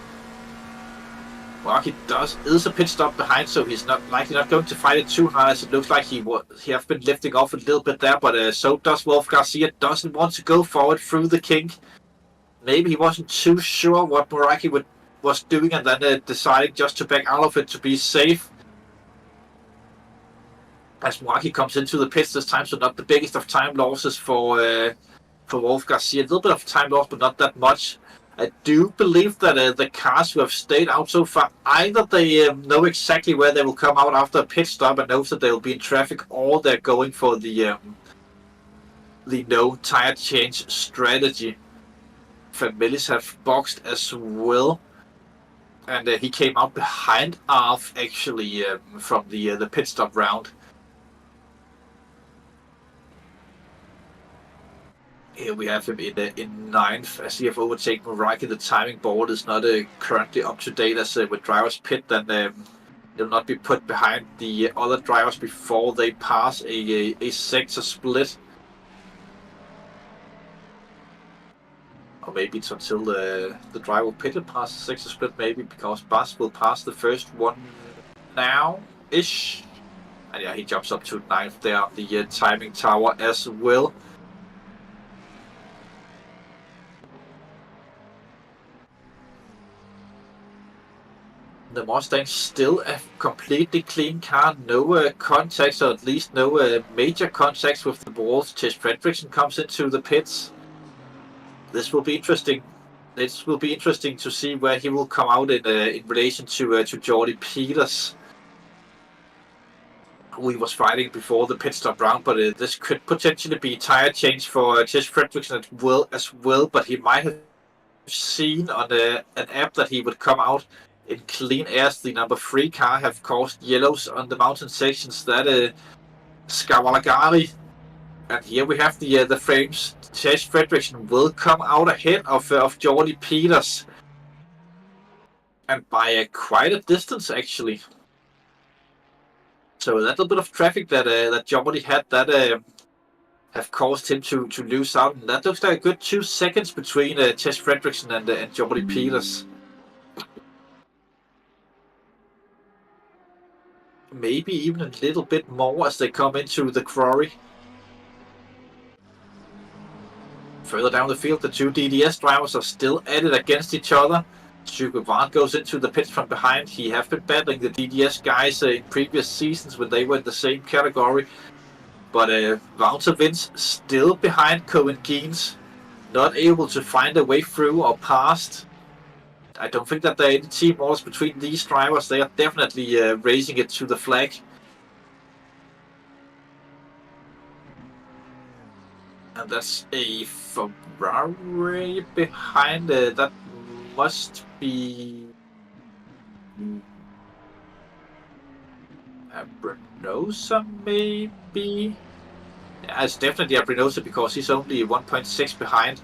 Moraki is a pit stop behind, so he's likely not going to fight it too hard, as it looks like he have been lifting off a little bit there, but so does Wolf Garcia. Doesn't want to go forward through the kink. Maybe he wasn't too sure what Moraki was doing, and then decided just to back out of it to be safe. As Moraki comes into the pits this time, so not the biggest of time losses for Wolf Garcia. A little bit of time loss, but not that much. I do believe that the cars who have stayed out so far, either they know exactly where they will come out after a pit stop and knows that they will be in traffic, or they're going for the no tire change strategy. Families have boxed as well, and he came out behind Arf actually from the pit stop round. Here we have him in 9th as he have overtaken Moraki. The timing board is not currently up to date, as with drivers pit, then they'll not be put behind the other drivers before they pass a sector split. Or maybe it's until the driver pitted past the sector split, maybe, because Bas will pass the first one now-ish. And yeah, he jumps up to 9th there on the timing tower as well. The Mustang still a completely clean car, no contacts, or at least no major contacts with the walls. Chase Fredrickson comes into the pits. This will be interesting. This will be interesting to see where he will come out in relation to Jordy Peters, who he was fighting before the pit stop round. But this could potentially be tire change for Chase Fredrickson as well. But he might have seen on an app that he would come out in clean airs. The number 3 car have caused yellows on the mountain sections. That Skawalagari. And here we have the frames. Chase Fredrickson will come out ahead of Jordy Peters, and by quite a distance actually. So that little bit of traffic that Jeopardy had, that have caused him to lose out. And that looks like a good 2 seconds between Tess Fredrickson and Jeopardy Peters. Maybe even a little bit more as they come into the quarry. Further down the field, the two DDS drivers are still at it against each other. Sugavan goes into the pits from behind. He have been battling the DDS guys in previous seasons when they were in the same category. But Wouter Vince still behind Cohen Geens, not able to find a way through or past. I don't think that there are any team wars between these drivers. They are definitely raising it to the flag. And that's a Ferrari behind. That must be Abrinosa, maybe? Yeah, it's definitely Abrinosa because he's only 1.6 behind.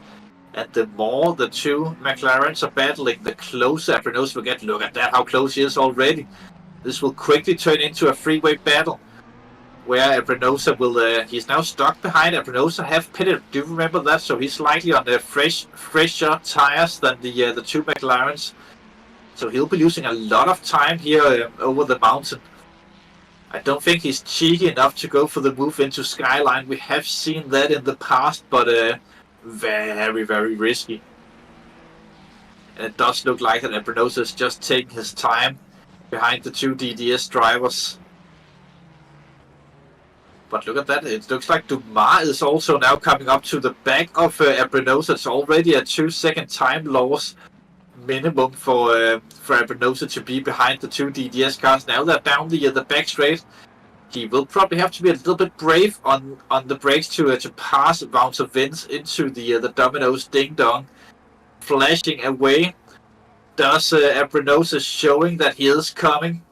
And the more the two McLarens are battling, the closer Abrinosa will get. Look at that, how close he is already. This will quickly turn into a freeway battle, where Abrinosa will, he's now stuck behind. Abrinosa have pitted, do you remember that? So he's likely on the fresher tires than the two McLarens. So he'll be losing a lot of time here over the mountain. I don't think he's cheeky enough to go for the move into Skyline. We have seen that in the past, but very, very risky. And it does look like that Abrinosa is just taking his time behind the two DDS drivers. But look at that, it looks like Dumas is also now coming up to the back of Abrinosa. It's already a 2-second time loss minimum for Abrinosa to be behind the two DDS cars. Now they're down the back straight. He will probably have to be a little bit brave on the brakes to pass Wouter Vince into the Domino's Ding Dong. Flashing away. Does Abrinosa showing that he is coming?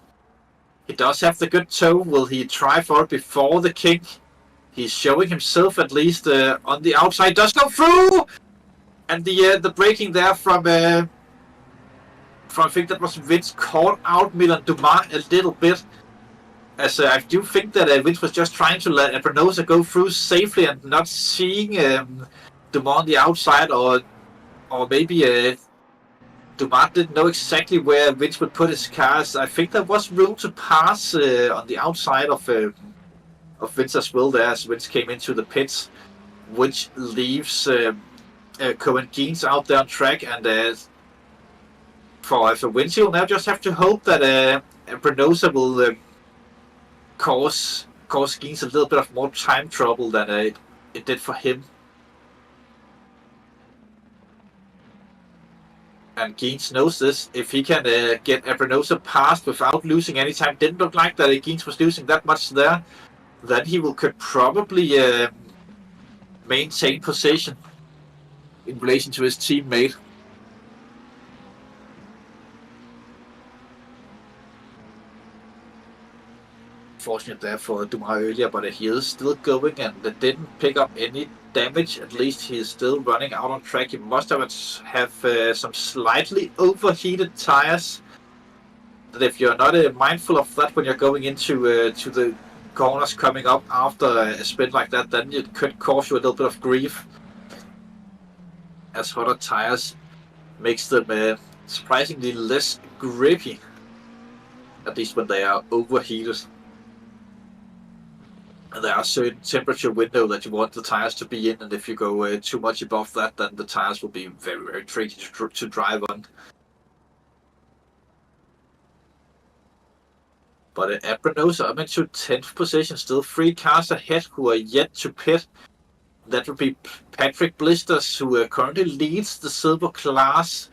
He does have the good toe. Will he try for it before the kick? He's showing himself at least on the outside. Does go through! And the braking there from I think that was Vince, caught out Milan Dumas a little bit. As I do think that Vince was just trying to let Abrinosa go through safely and not seeing Dumas on the outside, or maybe Dumas didn't know exactly where Vince would put his cars. I think there was room to pass on the outside of Vince as well there as Vince came into the pits, which leaves Cohen Geens out there on track. And for Vince, he'll now just have to hope that Abrinosa will cause Geens a little bit of more time trouble than it did for him. And Geens knows this. If he can get Abrinosa past without losing any time, didn't look like that Geens was losing that much there, then he could probably maintain position in relation to his teammate. Fortunate there for Dumas earlier, but he is still going and didn't pick up any damage. At least he is still running out on track. He must have some slightly overheated tires. That if you're not mindful of that when you're going into to the corners coming up after a spin like that, then it could cause you a little bit of grief, as hotter tires makes them surprisingly less grippy, at least when they are overheated. And there are certain temperature window that you want the tires to be in, and if you go too much above that, then the tires will be very, very tricky to drive on. But Abrinosa up into 10th position, still 3 cars ahead who are yet to pit. That would be Patrick Blisters, who currently leads the silver class,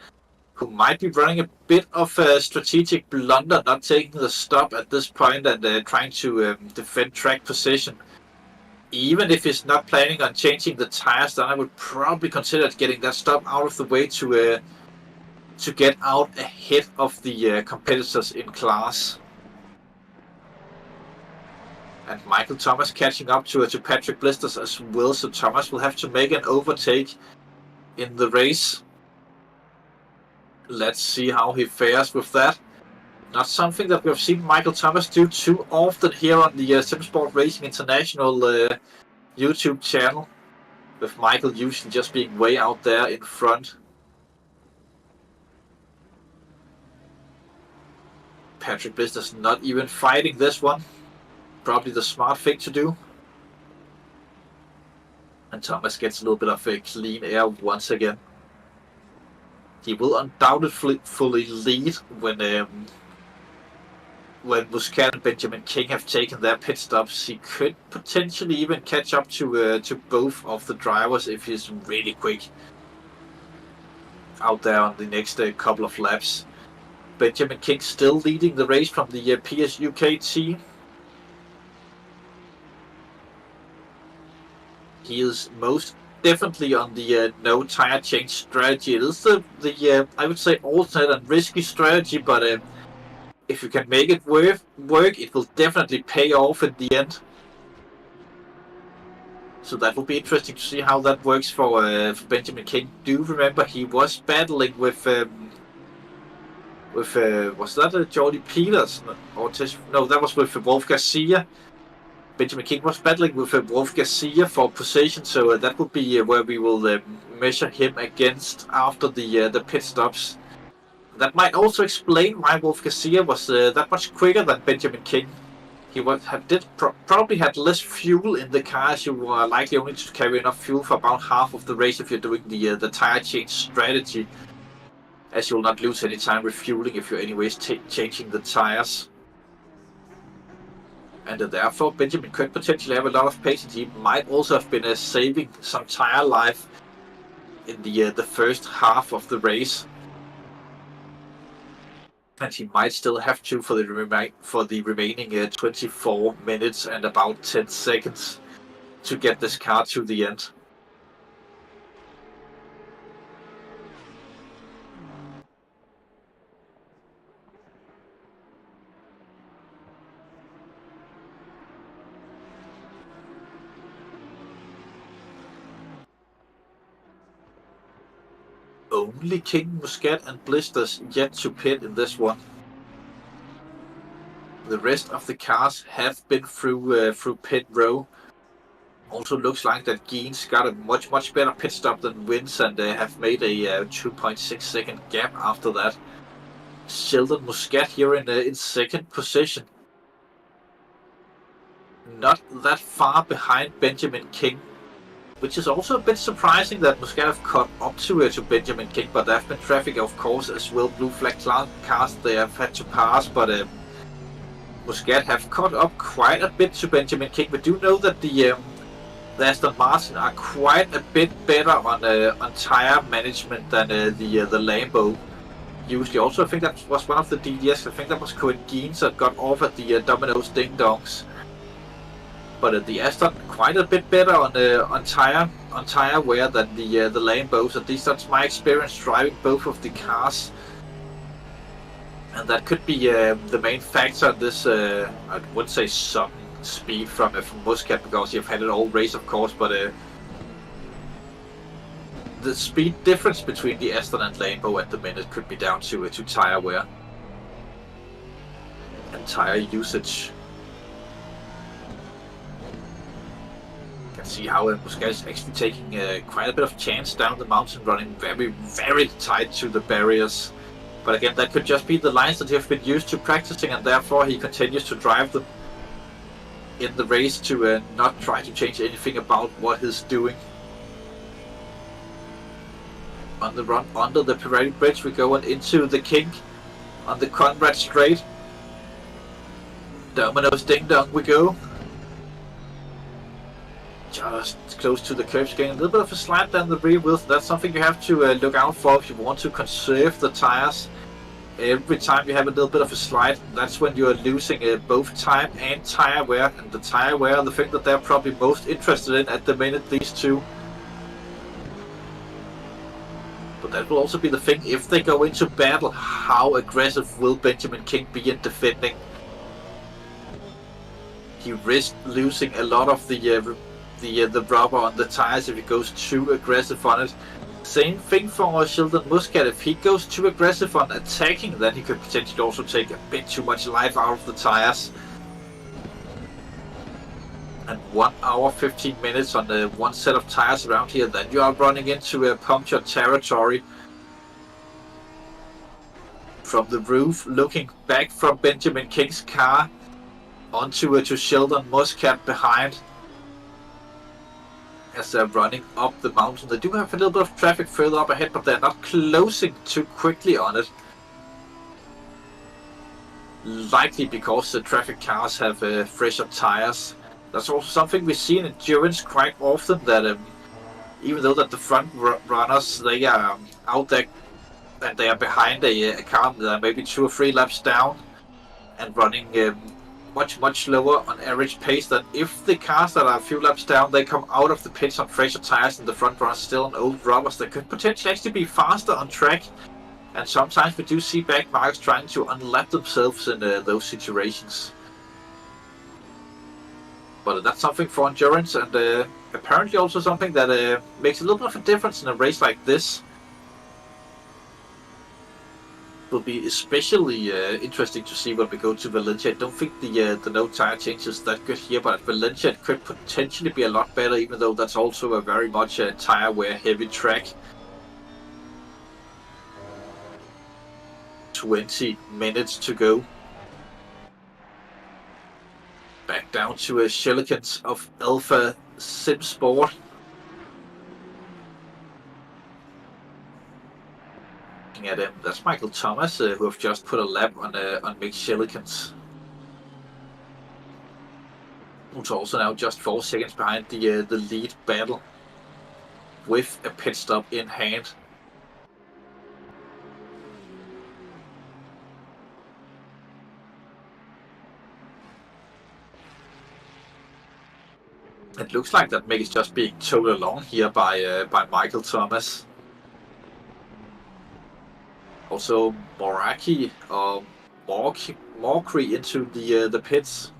who might be running a bit of a strategic blunder, not taking the stop at this point and trying to defend track position. Even if he's not planning on changing the tires, then I would probably consider getting that stop out of the way to get out ahead of the competitors in class. And Michael Thomas catching up to Patrick Blisters as well, so Thomas will have to make an overtake in the race. Let's see how he fares with that. Not something that we've seen Michael Thomas do too often here on the Simsport Racing International YouTube channel, with Michael usually just being way out there in front. Patrick Blister's not even fighting this one. Probably the smart thing to do. And Thomas gets a little bit of a clean air once again. He will undoubtedly fully lead when Muscat and Benjamin King have taken their pit stops. He could potentially even catch up to both of the drivers if he's really quick out there on the next couple of laps. Benjamin King still leading the race from the PSUK team. He is most definitely on the no tire change strategy. It is the I would say alternate and risky strategy, but if you can make it work, it will definitely pay off in the end. So that will be interesting to see how that works for Benjamin King. Do remember he was battling with was that Jordi Peters? Or no, that was with Wolf Garcia. Benjamin King was battling with Wolf Garcia for position, so that would be where we will measure him against after the pit stops. That might also explain why Wolf Garcia was that much quicker than Benjamin King. He probably had less fuel in the car, as you were likely only to carry enough fuel for about half of the race if you're doing the tire change strategy, as you'll not lose any time refueling if you're anyways changing the tires. And therefore Benjamin could potentially have a lot of pace, and he might also have been saving some tire life in the first half of the race. And he might still have to for the remaining 24 minutes and about 10 seconds to get this car to the end. Only King, Muscat and Blisters yet to pit in this one. The rest of the cars have been through pit row. Also looks like that Geens got a much better pit stop than Wins, and they have made a 2.6 second gap after that. Sheldon Muscat here in second position. Not that far behind Benjamin King, which is also a bit surprising that Muscat have caught up to Benjamin King, but there have been traffic, of course, as well. Blue flag cars they have had to pass, but Muscat have caught up quite a bit to Benjamin King. We do know that the Aston Martin are quite a bit better on tire management than the Lambo. Usually, also I think that was one of the DDS. I think that was Cohen Geens that got off at the Domino's Ding Dongs. But the Aston quite a bit better on tire wear than the Lambos. At least that's my experience driving both of the cars, and that could be the main factor in this. I would say some speed from Muscat, because you've had it all race, of course. But the speed difference between the Aston and Lambo at the minute could be down to tire wear and tire usage. See how Muscat is actually taking quite a bit of chance down the mountain, running very tight to the barriers. But again, that could just be the lines that have been used to practicing, and therefore he continues to drive them in the race to not try to change anything about what he's doing. On the run under the Pirelli Bridge, we go on into the King on the Conrad Straight. Domino's Ding Dong we go. Just close to the curbs, getting a little bit of a slide down the rear wheels. That's something you have to look out for if you want to conserve the tires. Every time you have a little bit of a slide, that's when you are losing both time and tire wear. And the tire wear, the thing that they're probably most interested in at the minute, these two. But that will also be the thing, if they go into battle, how aggressive will Benjamin King be in defending? He risks losing a lot of the rubber on the tires if he goes too aggressive on it. Same thing for Sheldon Muscat. If he goes too aggressive on attacking, then he could potentially also take a bit too much life out of the tires. And 1 hour 15 minutes on the one set of tires around here, then you are running into a puncture territory. From the roof, looking back from Benjamin King's car onto to Sheldon Muscat behind. As they're running up the mountain, they do have a little bit of traffic further up ahead, but they're not closing too quickly on it. Likely because the traffic cars have fresher tires. That's also something we see in endurance quite often, that even though that the front runners, they are out there and they are behind a car that are maybe 2 or 3 laps down and running much slower on average pace, than if the cars that are a few laps down, they come out of the pits on fresher tires and the front runners still on old rubbers, they could potentially actually be faster on track. And sometimes we do see back markers trying to unlap themselves in those situations. But that's something for endurance, and apparently also something that makes a little bit of a difference in a race like this. Will be especially interesting to see when we go to Valencia. I don't think the no tire change is that good here, but at Valencia it could potentially be a lot better, even though that's also a very much a tire wear heavy track. 20 minutes to go. Back down to Shelikans of Alpha Simsport. At him, that's Michael Thomas, who have just put a lap on Mick Shelikans, who's also now just 4 seconds behind the lead battle, with a pit stop in hand. It looks like that Mick is just being towed along here by Michael Thomas. Also, Moraki or Morkri into the pits.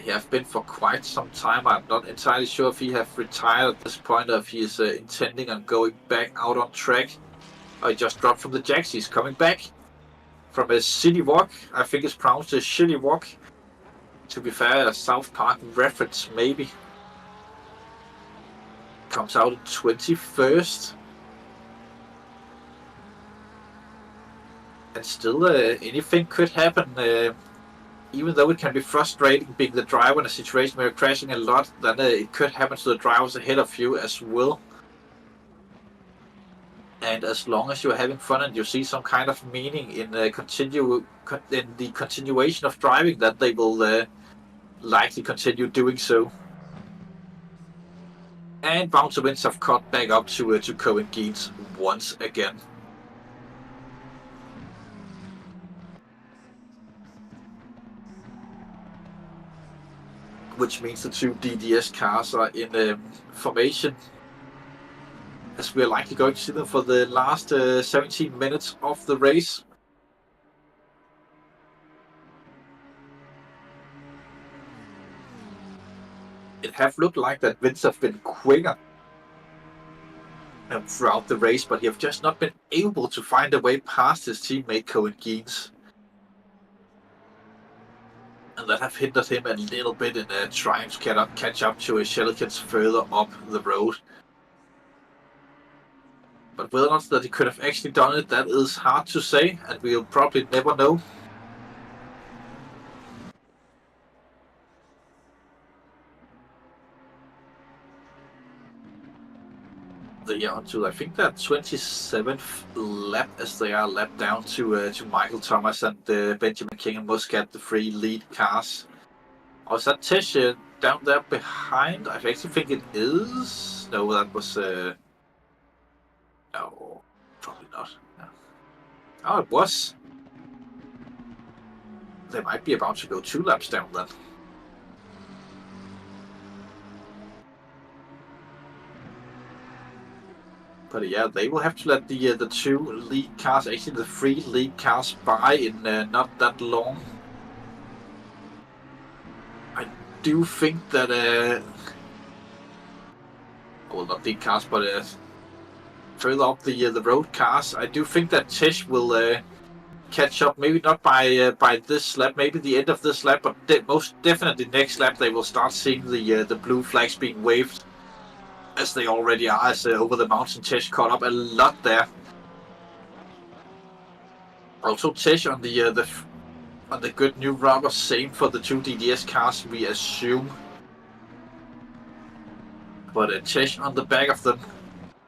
He have been for quite some time. I'm not entirely sure if he have retired at this point, or if he is intending on going back out on track. Oh, he just dropped from the jacks. He's coming back from a city walk. I think it's pronounced a shitty walk. To be fair, a South Park reference maybe. Comes out in 21st. And still, anything could happen. Even though it can be frustrating being the driver in a situation where you're crashing a lot, then it could happen to the drivers ahead of you as well. And as long as you're having fun and you see some kind of meaning in the continuation of driving, that they will likely continue doing so. And Bouncer Winds have caught back up to Cohen Geens once again. Which means the 2 DDS cars are in formation, as we are likely going to see them for the last 17 minutes of the race. It have looked like that Vince have been quicker throughout the race, but he have just not been able to find a way past his teammate Cohen Geens. And that have hindered him a little bit in trying to catch up to Shelikans further up the road. But whether or not that he could have actually done it, that is hard to say, and we'll probably never know. They are onto, I think, that 27th lap, as they are lapped down to Michael Thomas and Benjamin King and Muscat, the 3 lead cars. Or is that Tish down there behind? I actually think it is. No, that was no, probably not. No. Oh, it was. They might be about to go 2 laps down then. But yeah, they will have to let the 2 lead cars, actually the 3 lead cars, by in not that long. I do think that well, not lead cars, but further up the road cars. I do think that Tish will catch up. Maybe not by this lap, maybe the end of this lap, but most definitely next lap they will start seeing the blue flags being waved, as they already are. As over the mountain, Tish caught up a lot there. Also, Tish on the good new rubber, same for the two DDS cars, we assume. But Tish on the back of them,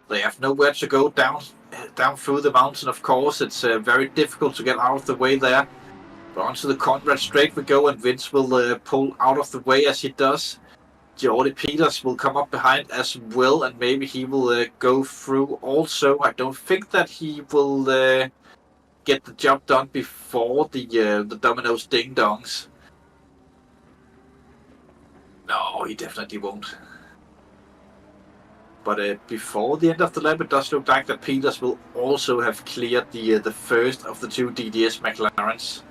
they have nowhere to go down through the mountain. Of course, it's very difficult to get out of the way there. But onto the Conrad straight we go, and Vince will pull out of the way as he does. Jordy Peters will come up behind as well, and maybe he will go through also. I don't think that he will get the job done before the Domino's Ding Dongs. No, he definitely won't. But before the end of the lap, it does look like that Peters will also have cleared the first of the two DDS McLarens.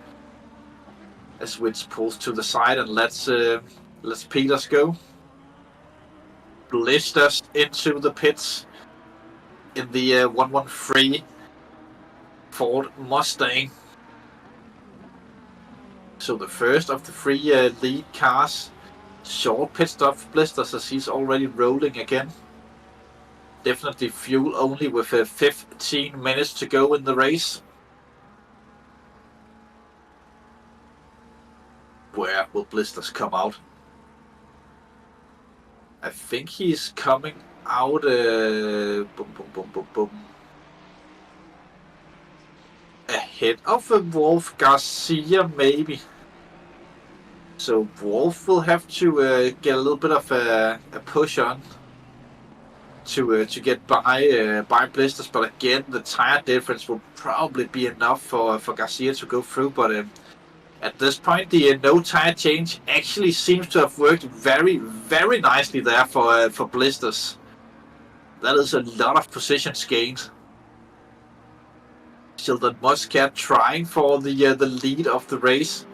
As Vince pulls to the side and lets Peters go. Blisters into the pits in the 113 Ford Mustang. So the first of the three lead cars. Short pit stop for Blisters as he's already rolling again. Definitely fuel only with 15 minutes to go in the race. Where will Blisters come out? I think he's coming out ahead of Wolf Garcia, maybe. So Wolf will have to get a little bit of a push on to get by Blisters, but again the tire difference will probably be enough for Garcia to go through. But at this point, the no tire change actually seems to have worked very, very nicely there for Blisters. That is a lot of positions gained. Sheldon Muscat trying for the lead of the race.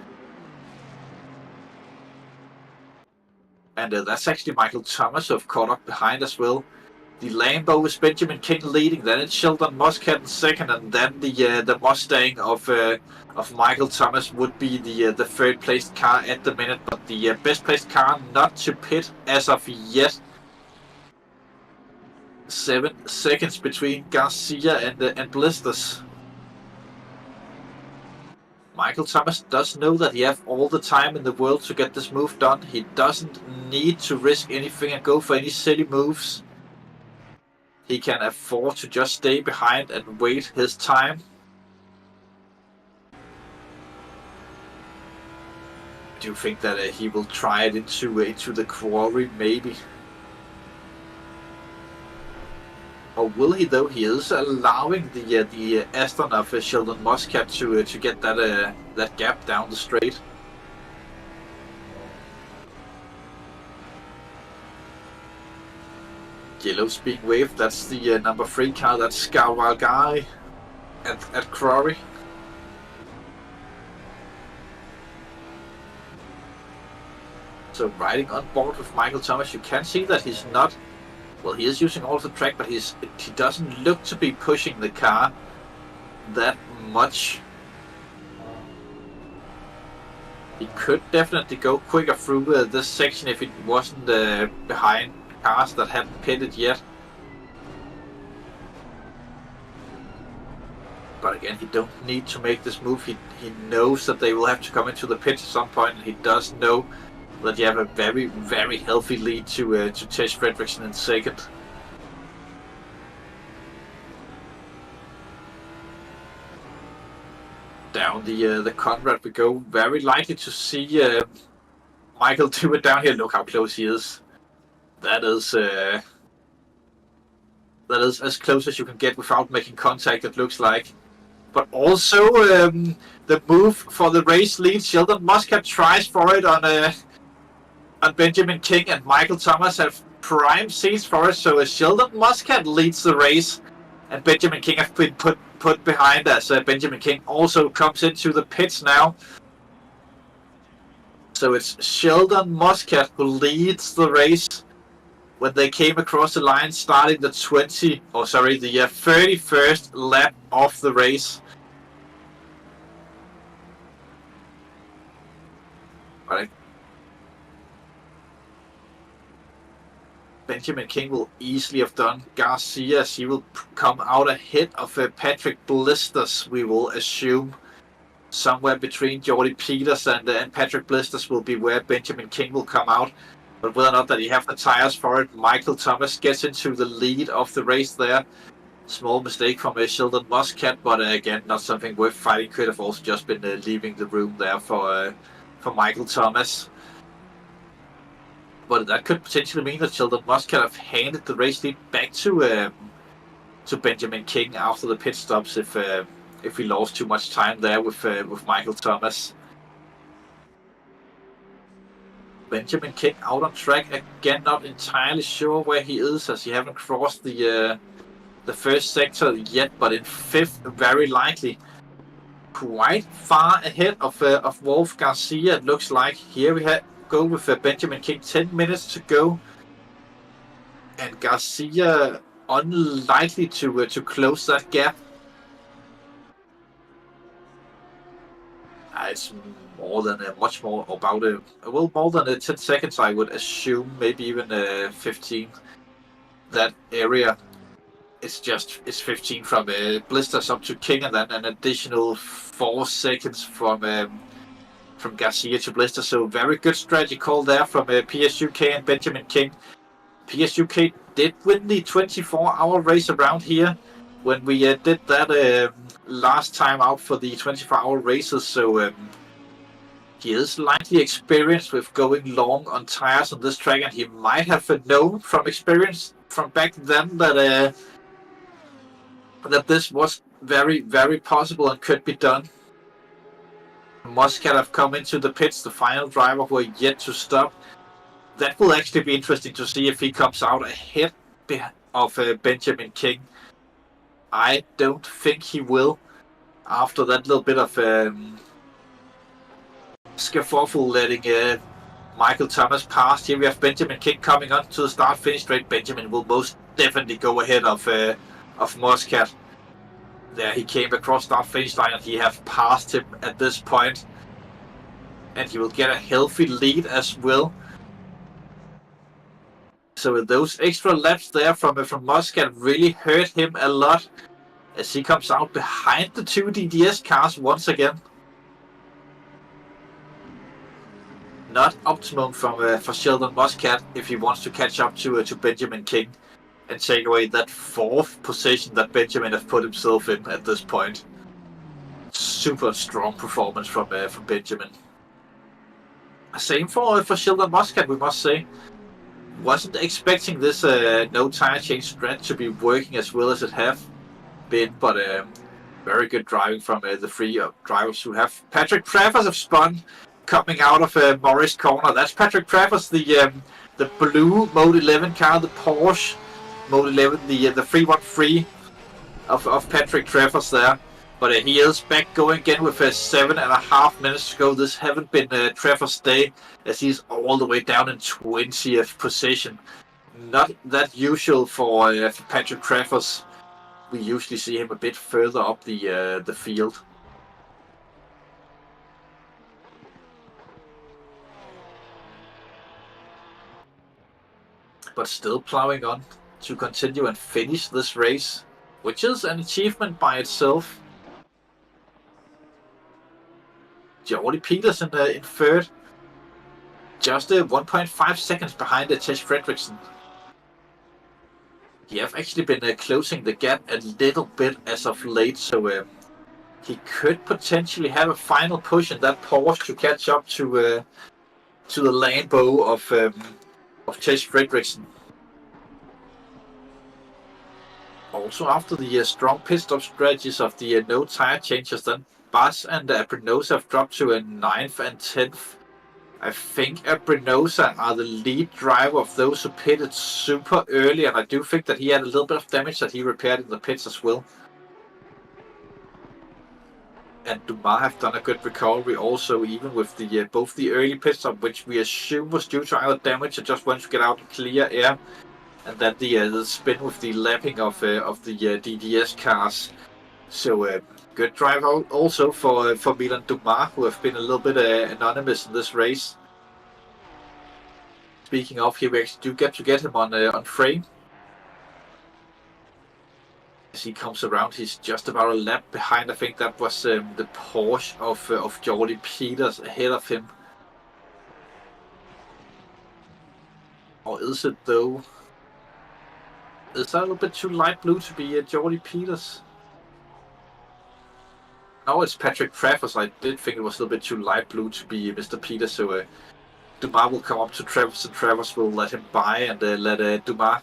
And that's actually Michael Thomas who have caught up behind as well. The Lambo is Benjamin King leading, then it's Sheldon Muscat in second, and then the Mustang of Michael Thomas would be the third placed car at the minute, but the best placed car not to pit as of yet. 7 seconds between Garcia and Blisters. Michael Thomas does know that he has all the time in the world to get this move done. He doesn't need to risk anything and go for any silly moves. He can afford to just stay behind and wait his time. Do you think that he will try it into the quarry, maybe? Or will he, though? He is allowing the Aston of Sheldon Muscat to get that gap down the straight. Yellow's being waved. That's the number 3 car. That's Scarwell Guy at Quarry. So riding on board with Michael Thomas, you can see that he's not. Well, he is using all of the track, but he doesn't look to be pushing the car that much. He could definitely go quicker through this section if it wasn't behind cars that hadn't pitted yet. But again, he don't need to make this move. He knows that they will have to come into the pit at some point, and he does know that you have a very, very healthy lead to Tish Fredrickson in second. Down the Conrad we go. Very likely to see Michael do it down here. Look how close he is. That is as close as you can get without making contact, it looks like. But also the move for the race lead. Sheldon Muscat tries for it on Benjamin King, and Michael Thomas have prime seats for it. So Sheldon Muscat leads the race, and Benjamin King have been put behind as Benjamin King also comes into the pits now. So it's Sheldon Muscat who leads the race when they came across the line starting the 31st lap of the race. Right. Benjamin King will easily have done Garcia. He will come out ahead of Patrick Blisters, we will assume. Somewhere between Jordy Peters and Patrick Blisters will be where Benjamin King will come out. But whether or not that he have the tires for it, Michael Thomas gets into the lead of the race there. Small mistake from Sheldon Muscat, but again, not something worth fighting. Could have also just been leaving the room there for Michael Thomas. But that could potentially mean that Sheldon Muscat have handed the race lead back to Benjamin King after the pit stops if we lost too much time there with Michael Thomas. Benjamin King out on track again, not entirely sure where he is, as he haven't crossed the first sector yet, but in 5th, very likely. Quite far ahead of Wolf Garcia, it looks like. Here we go with Benjamin King, 10 minutes to go. And Garcia unlikely to close that gap. It's more than much more about more than 10 seconds, I would assume, maybe even 15. That area, it's 15 from Blisters up to King, and then an additional 4 seconds from Garcia to Blisters. So very good strategy call there from PSUK and Benjamin King. PSUK did win the 24-hour race around here when we did that last time out for the 24-hour races, so he is likely experienced with going long on tires on this track, and he might have known from experience from back then that this was very, very possible and could be done. Muscat have come into the pits, the final driver who are yet to stop. That will actually be interesting to see if he comes out ahead of Benjamin King. I don't think he will, after that little bit of skerfuffle letting Michael Thomas pass. Here we have Benjamin King coming on to the start-finish straight. Benjamin will most definitely go ahead of Muscat. There he came across start-finish line, and he have passed him at this point. And he will get a healthy lead as well. So with those extra laps there from Muscat really hurt him a lot, as he comes out behind the 2 DDS cars once again. Not optimum for Sheldon Muscat if he wants to catch up to Benjamin King and take away that 4th position that Benjamin has put himself in at this point. Super strong performance from Benjamin. Same for Sheldon Muscat, we must say. Wasn't expecting this no tire change strat to be working as well as it have been, but very good driving from the 3 drivers who have. Patrick Travers have spun coming out of Morris corner. That's Patrick Travers, the blue Mode 11 car, the Porsche Mode 11, the 313 of Patrick Travers there. But he is back going again with 7.5 minutes to go. This haven't been Travers' day, as he's all the way down in 20th position. Not that usual for Patrick Travers. We usually see him a bit further up the field. But still plowing on to continue and finish this race, which is an achievement by itself. Jordy Peters in 3rd, just 1.5 seconds behind Tej Fredriksson. He have actually been closing the gap a little bit as of late, so he could potentially have a final push in that Porsche to catch up to the Lambo of Tej Fredriksson. Also, after the strong pit stop strategies of the no tire changes, then Bas and Abrinosa have dropped to a 9th and 10th. I think Abrinosa are the lead driver of those who pitted super early, and I do think that he had a little bit of damage that he repaired in the pits as well. And Dumas have done a good recovery also, even with the both the early pit stop, which we assume was due to either damage or just wanted to get out and clear air. and then the spin with the lapping of the DDS cars. So good drive also for Milan Dumas, who have been a little bit anonymous in this race. Speaking of, here we actually do get him on frame. As he comes around, he's just about a lap behind. I think that was the Porsche of Jordi Peters ahead of him. Or is it though? Is that a little bit too light blue to be Jordi Peters? No, it's Patrick Travers. I did think it was a little bit too light blue to be Mr. Peters. So Dumas will come up to Travers, and Travers will let him by and let Dumas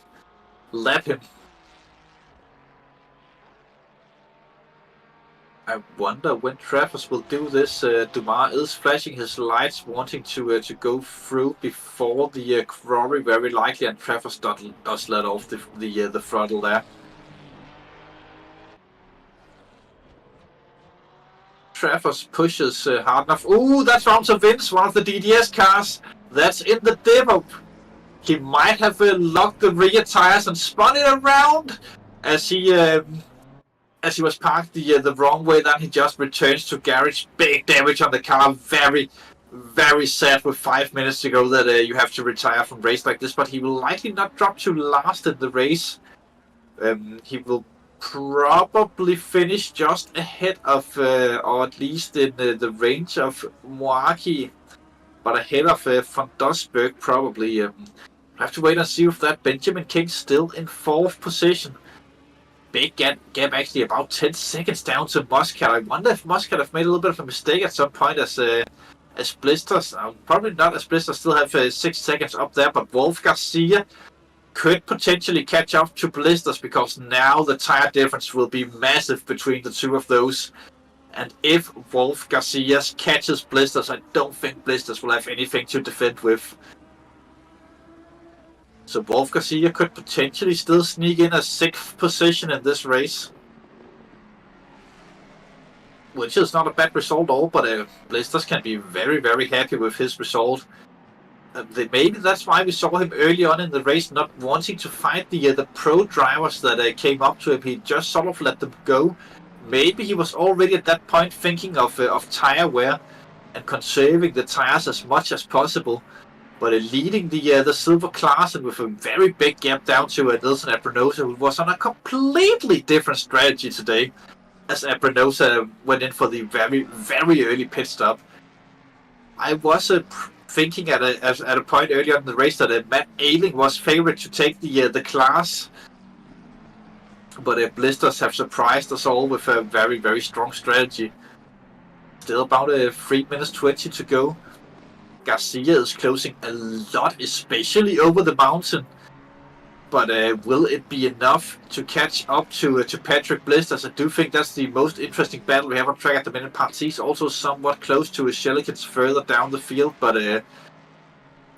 lap him. I wonder when Travers will do this. Dumas is flashing his lights, wanting to go through before the quarry, very likely, and Travers does let off the throttle there. Travers pushes hard enough. Ooh, that's round to Vince, one of the DDS cars. That's in the dip. He might have locked the rear tires and spun it around as he was parked the wrong way. Then he just returns to garage. Big damage on the car. Very, very sad with 5 minutes to go that you have to retire from race like this. But he will likely not drop to last in the race. He will probably finish just ahead of, or at least in the range of Moaki, but ahead of Van Dosberg probably. Have to wait and see if that Benjamin King's still in 4th position. Big gap actually about 10 seconds down to Muscat. I wonder if Muscat have made a little bit of a mistake at some point as Blisters. Probably not, as Blisters still have 6 seconds up there, but Wolf Garcia could potentially catch up to Blisters because now the tire difference will be massive between the two of those. And if Wolf Garcia catches Blisters, I don't think Blisters will have anything to defend with. So Wolf Garcia could potentially still sneak in a 6th position in this race, which is not a bad result at all, but Blisters can be very, very happy with his result. Maybe that's why we saw him early on in the race not wanting to fight the pro drivers that came up to him. He just sort of let them go. Maybe he was already at that point thinking of tire wear and conserving the tires as much as possible. But leading the silver class and with a very big gap down to Nelson Abrinosa, who was on a completely different strategy today, as Abrinosa went in for the very, very early pit stop. I was thinking at a point earlier in the race that Matt Ailing was favourite to take the class, but Blisters have surprised us all with a very, very strong strategy. Still about 3 minutes 20 to go. Garcia is closing a lot, especially over the mountain. But will it be enough to catch up to Patrick Blisters? I do think that's the most interesting battle we have on track at the minute. Partis also somewhat close to Shelikins further down the field, but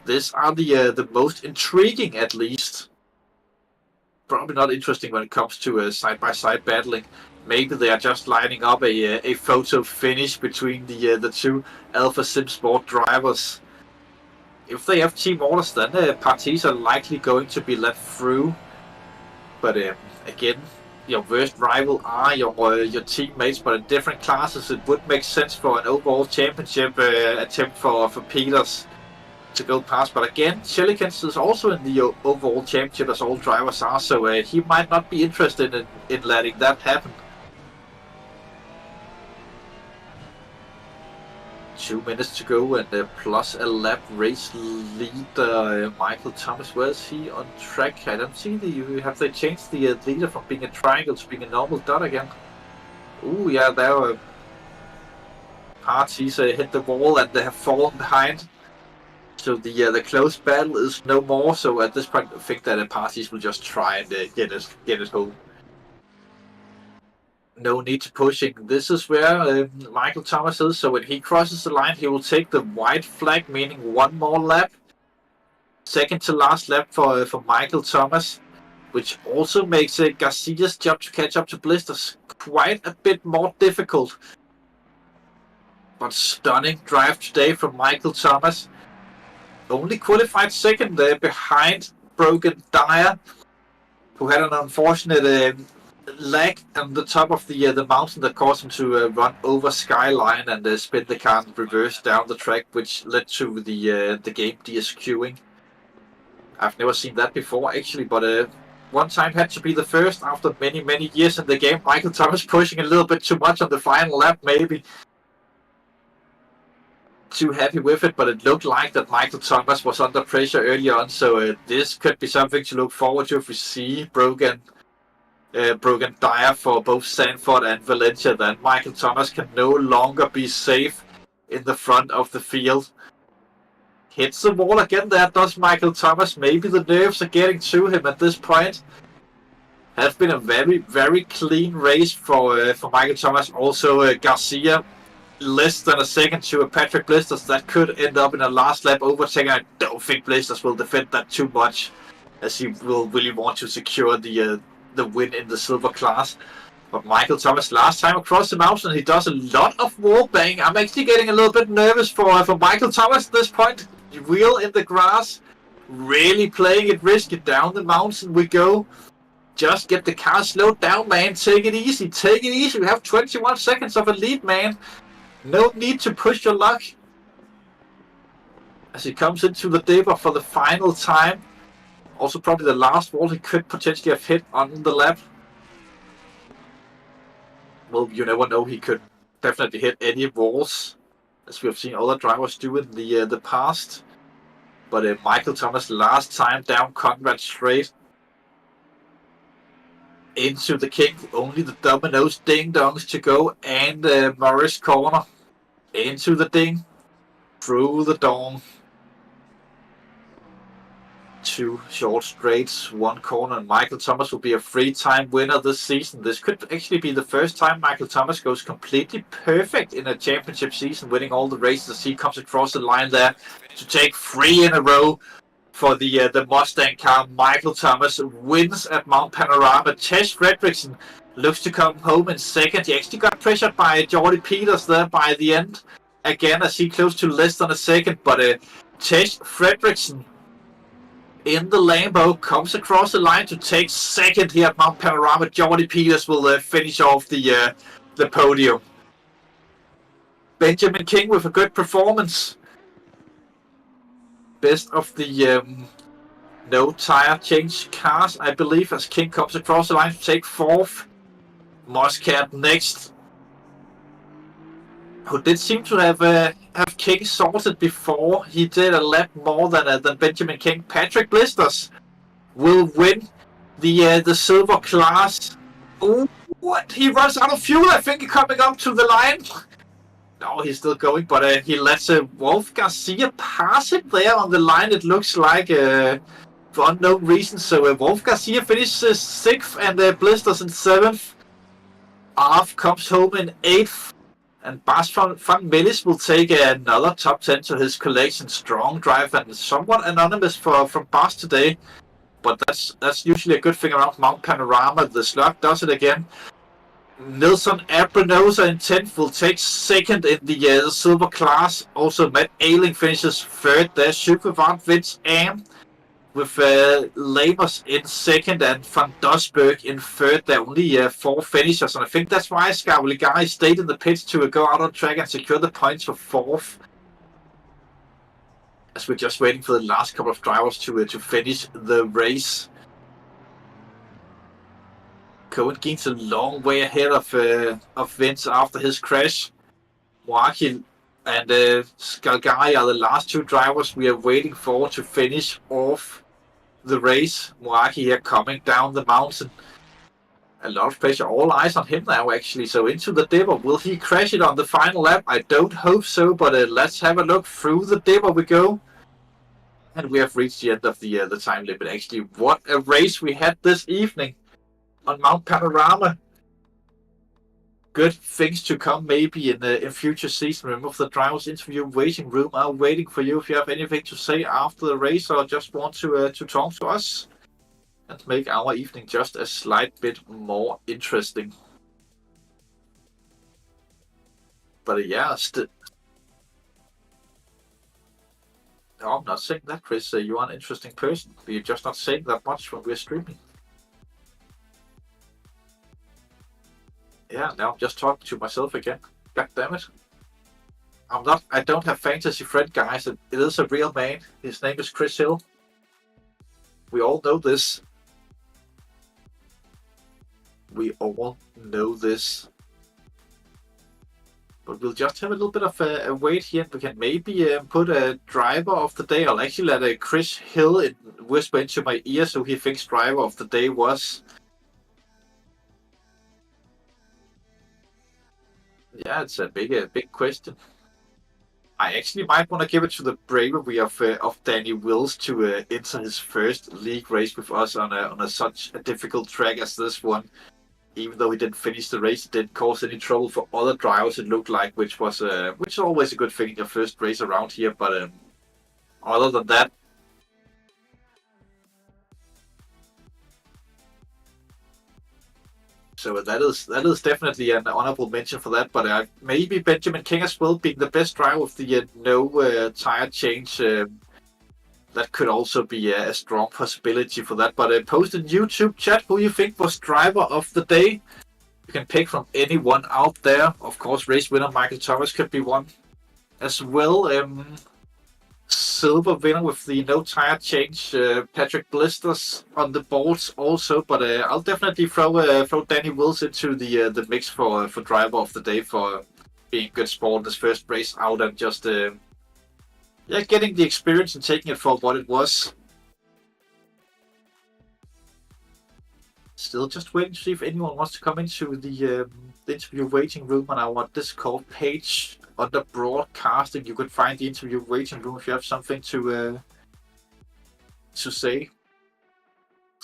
these are the most intriguing, at least. Probably not interesting when it comes to side-by-side battling. Maybe they are just lining up a photo finish between the two Alpha Simsport drivers. If they have team orders, then parties are likely going to be let through. But again, your worst rival are your teammates, but in different classes. It would make sense for an overall championship attempt for Peters to go past. But again, Shelikins is also in the overall championship, as all drivers are, so he might not be interested in letting that happen. 2 minutes to go and plus a lap race leader Michael Thomas. Where is he on track? I don't see have they changed the leader from being a triangle to being a normal dot again? Ooh, yeah, there parties hit the wall and they have fallen behind. So the close battle is no more. So at this point, I think that parties will just try and get it home. No need to pushing. This is where Michael Thomas is. So when he crosses the line, he will take the white flag, meaning one more lap. Second to last lap for Michael Thomas, which also makes Garcia's job to catch up to Blisters quite a bit more difficult. But stunning drive today from Michael Thomas. Only qualified second there behind Broken Dyer, who had an unfortunate lag on the top of the mountain that caused him to run over Skyline and spin the car in reverse down the track, which led to the game DSQing. I've never seen that before, actually, but one time had to be the first after many, many years in the game. Michael Thomas pushing a little bit too much on the final lap, maybe. Too happy with it, but it looked like that Michael Thomas was under pressure early on, so this could be something to look forward to if we see broken Dyer for both Zandvoort and Valencia. Then Michael Thomas can no longer be safe in the front of the field. Hits the wall again there, does Michael Thomas. Maybe the nerves are getting to him at this point. Has been a very, very clean race for Michael Thomas. Also Garcia, less than a second to Patrick Blisters. That could end up in a last lap overtaking. I don't think Blisters will defend that too much, as he will really want to secure the win in the silver class. But Michael Thomas last time across the mountain, he does a lot of wall banging. I'm actually getting a little bit nervous for Michael Thomas at this point. Wheel in the grass, really playing it risky. Down the mountain we go. Just get the car slowed down, man. Take it easy. Take it easy. We have 21 seconds of a lead, man. No need to push your luck. As he comes into the dipper for the final time. Also probably the last wall he could potentially have hit on the lap. Well, you never know. He could definitely hit any walls, as we have seen other drivers do in the past. But Michael Thomas last time down Conrad straight into the King. Only the Domino's ding-dongs to go, and Morris corner into the ding, through the dawn. 2 short straights, 1 corner, and Michael Thomas will be a 3-time winner this season. This could actually be the first time Michael Thomas goes completely perfect in a championship season, winning all the races. He comes across the line there to take 3 in a row for the Mustang car. Michael Thomas wins at Mount Panorama. Tesh Fredrickson looks to come home in second. He actually got pressured by Jordy Peters there by the end. Again, as he close to less than a second, but Tesh Fredrickson in the Lambo comes across the line to take second here at Mount Panorama. Jordy Peters will finish off the podium. Benjamin King with a good performance. Best of the no tire change cars, I believe, as King comes across the line to take 4th. Muscat next, who did seem to have King sorted before. He did a lap more than Benjamin King. Patrick Blisters will win the silver class. Ooh, what? He runs out of fuel, I think, coming up to the line. No, he's still going, but he lets Wolf Garcia pass him there on the line, it looks like, for unknown reasons. So Wolf Garcia finishes 6th and Blisters in 7th. Arf comes home in 8th. And Bas van Melis will take another top 10 to his collection. Strong drive and somewhat anonymous from Bas today. But that's usually a good thing around Mount Panorama. The slug does it again. Nilsson Abrenosa in 10th will take 2nd in the silver class. Also Matt Ailing finishes 3rd there. Supervant Vince Am with Lamers in 2nd and Van Dosberg in 3rd. There are only 4 finishers, and I think that's why Skavligari stayed in the pits to go out on track and secure the points for 4th. As we're just waiting for the last couple of drivers to finish the race. Cohen Geens a long way ahead of Vince after his crash. Moaki and Skalgari are the last 2 drivers we are waiting for to finish off the race. Moaki here coming down the mountain. A lot of pressure, all eyes on him now actually. So into the dipper, will he crash it on the final lap? I don't hope so, but let's have a look. Through the dipper we go. And we have reached the end of the time limit actually. What a race we had this evening on Mount Panorama. Good things to come maybe in future season. Remember, the drivers interview waiting room are waiting for you if you have anything to say after the race or just want to talk to us and make our evening just a slight bit more interesting. But yeah, I'm not saying that, Chris. You are an interesting person. You're just not saying that much when we're streaming. Yeah, now I'm just talking to myself again. God damn it. I don't have fantasy friend, guys. It is a real man. His name is Chris Hill. We all know this. We all know this. But we'll just have a little bit of a wait here. We can maybe put a driver of the day. I'll actually let Chris Hill whisper into my ear so he thinks driver of the day was. Yeah, it's a big question. I actually might want to give it to the bravery of Danny Wills to enter his first league race with us on such a difficult track as this one. Even though he didn't finish the race, it didn't cause any trouble for other drivers, it looked like, which is always a good thing in your first race around here. But other than that, so that is definitely an honorable mention for that. But maybe Benjamin King as well, being the best driver of the no tire change. That could also be a strong possibility for that. But post in YouTube chat who you think was driver of the day. You can pick from anyone out there. Of course, race winner Michael Thomas could be one as well. Silver winner with the no tire change, Patrick Blisters on the boards also. But I'll definitely throw Danny Wills into the mix for driver of the day for being good sport in his first race out and just getting the experience and taking it for what it was. Still just waiting to see if anyone wants to come into the interview waiting room on our Discord page. Under broadcasting, you could find the interview waiting room if you have something to say.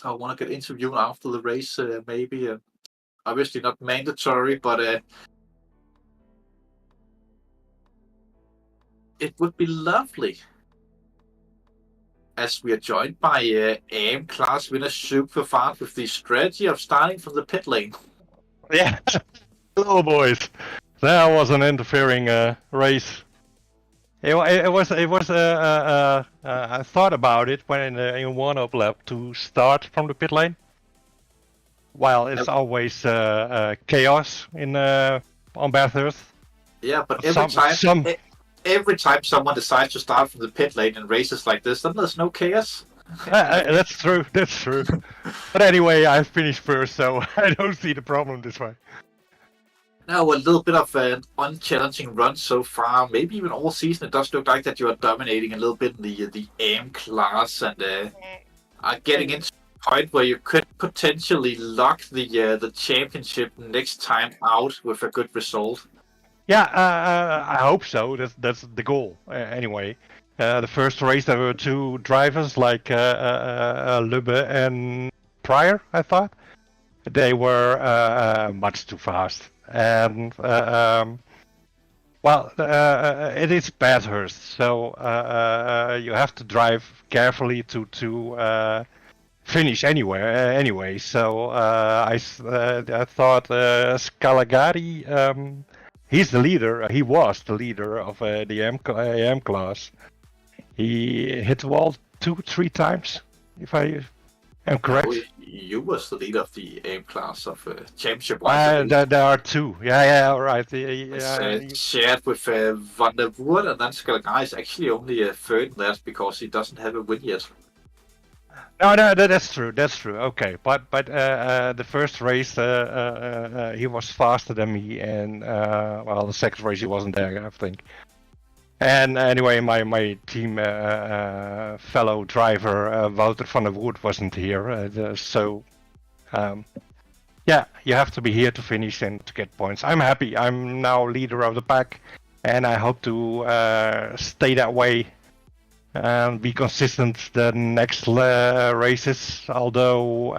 I want to get interviewed after the race, maybe. Obviously not mandatory, but it would be lovely. As we are joined by AM class winner Super Fast with the strategy of starting from the pit lane. Yeah, hello boys. That was an interfering race. It was. I thought about it when in warm-up lap to start from the pit lane. While it's always chaos in on Bathurst. Yeah, but every time someone decides to start from the pit lane in races like this, then there's no chaos. That's true. That's true. But anyway, I finished first, so I don't see the problem this way. Now, a little bit of an unchallenging run so far. Maybe even all season, it does look like that you are dominating a little bit in the AM class and are getting into a point where you could potentially lock the championship next time out with a good result. Yeah, I hope so. That's the goal. Anyway, the first race there were two drivers like Lubbe and Pryor. I thought they were much too fast, and it is Bathurst, so you have to drive carefully to finish anywhere. Anyway, so I thought Scalagari. He's the leader. He was the leader of the AM class. He hit the wall 2-3 times, if I am correct. No, you was the leader of the AM class of championship. There are two. Yeah, all right. Shared with Van der Voort, and then Scalagari is actually only third in that because he doesn't have a win yet. No, that's true. That's true. Okay, but the first race he was faster than me, and the second race he wasn't there, I think. And anyway, my team fellow driver Wouter van der Voort wasn't here, so you have to be here to finish and to get points. I'm happy. I'm now leader of the pack, and I hope to stay that way. And be consistent the next races, although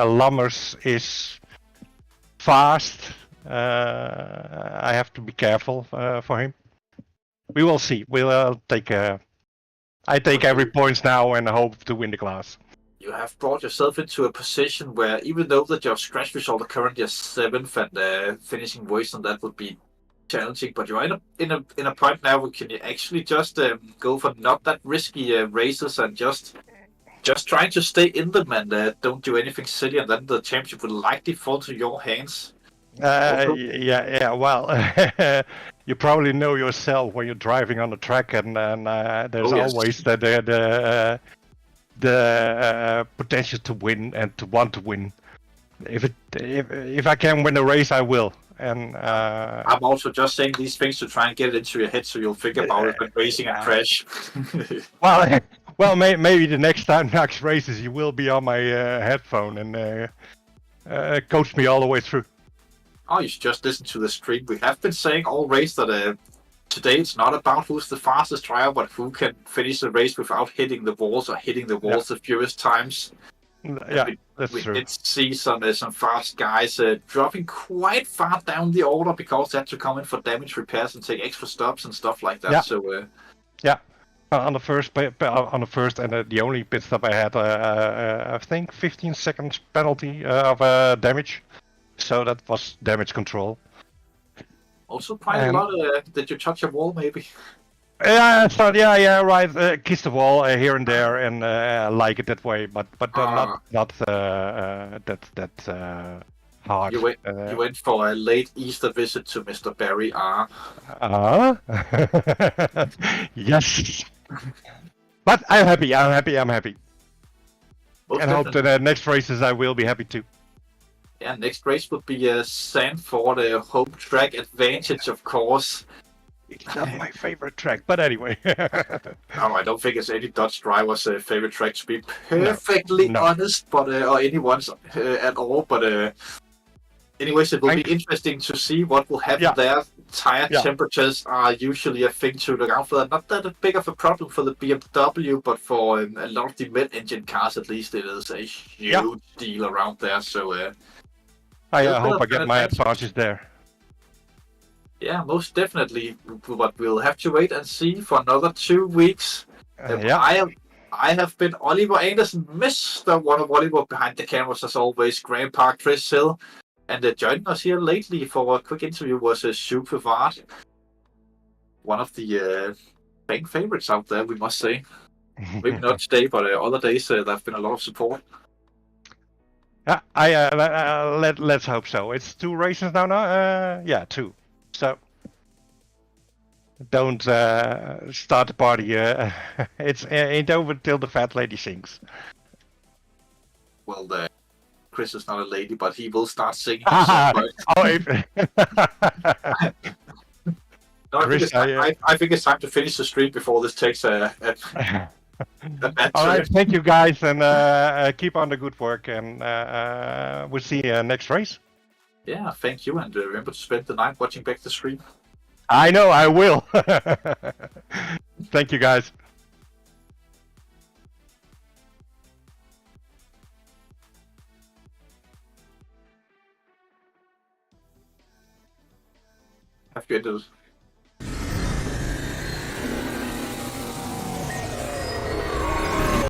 Lammers is fast. I have to be careful for him. We will see. We'll I take every points now and hope to win the class. You have brought yourself into a position where even though that your scratch result are currently a 7th and finishing worse than that would be challenging. But you're in a point now where can you actually just go for not that risky races and just trying to stay in them and don't do anything silly, and then the championship will likely fall to your hands. Yeah. Well, you probably know yourself when you're driving on the track, and there's always the potential to win and to want to win. If I can win a race, I will. And I'm also just saying these things to try and get it into your head, so you'll think about it when racing and crash. Well, maybe the next races you will be on my headphone and coach me all the way through. Oh, you should just listen to the stream. We have been saying all race that today it's not about who's the fastest driver, but who can finish the race without hitting the walls or hitting the walls the fewest times. Yeah, that's true. We did see some fast guys dropping quite far down the order because they had to come in for damage repairs and take extra stops and stuff like that. Yeah. So on the first and the only pit stop I had, I think 15 seconds penalty of damage. So that was damage control. Also quite a lot. Did you touch a wall maybe? Yeah, I thought, right. Kiss the wall here and there, and like it that way, but not that hard. You went for a late Easter visit to Mr. Barry R. Yes. But I'm happy. I'm happy. And I hope that the next races I will be happy too. Yeah, next race would be Zandvoort, home track advantage, of course. It's not my favorite track, but anyway. No, I don't think it's any Dutch driver's favorite track, to be perfectly honest, but or anyone's at all. But anyways, it will be interesting to see what will happen there. Tire temperatures are usually a thing to look out for. Not that big of a problem for the BMW, but for a lot of the mid-engine cars, at least, it is a huge deal around there. So I hope I get my advantage there. Yeah, most definitely. But we'll have to wait and see for another 2 weeks. I have been Oliver Anderson, Mr. One of Oliver behind the cameras as always, Grandpa Chris Hill. And joining us here lately for a quick interview was Super Vard. One of the fan favorites out there, we must say. Maybe not today, but other days there have been a lot of support. Let's hope so. It's 2 races now. 2. So don't start the party. It ain't over till the fat lady sings. Well, Chris is not a lady, but he will start singing. I think it's time to finish the stream before this takes a bad turn. All right, thank you guys, and keep on the good work, and we'll see you next race. Yeah, thank you, and remember to spend the night watching back the stream. I know, I will. Thank you, guys. Have you ended?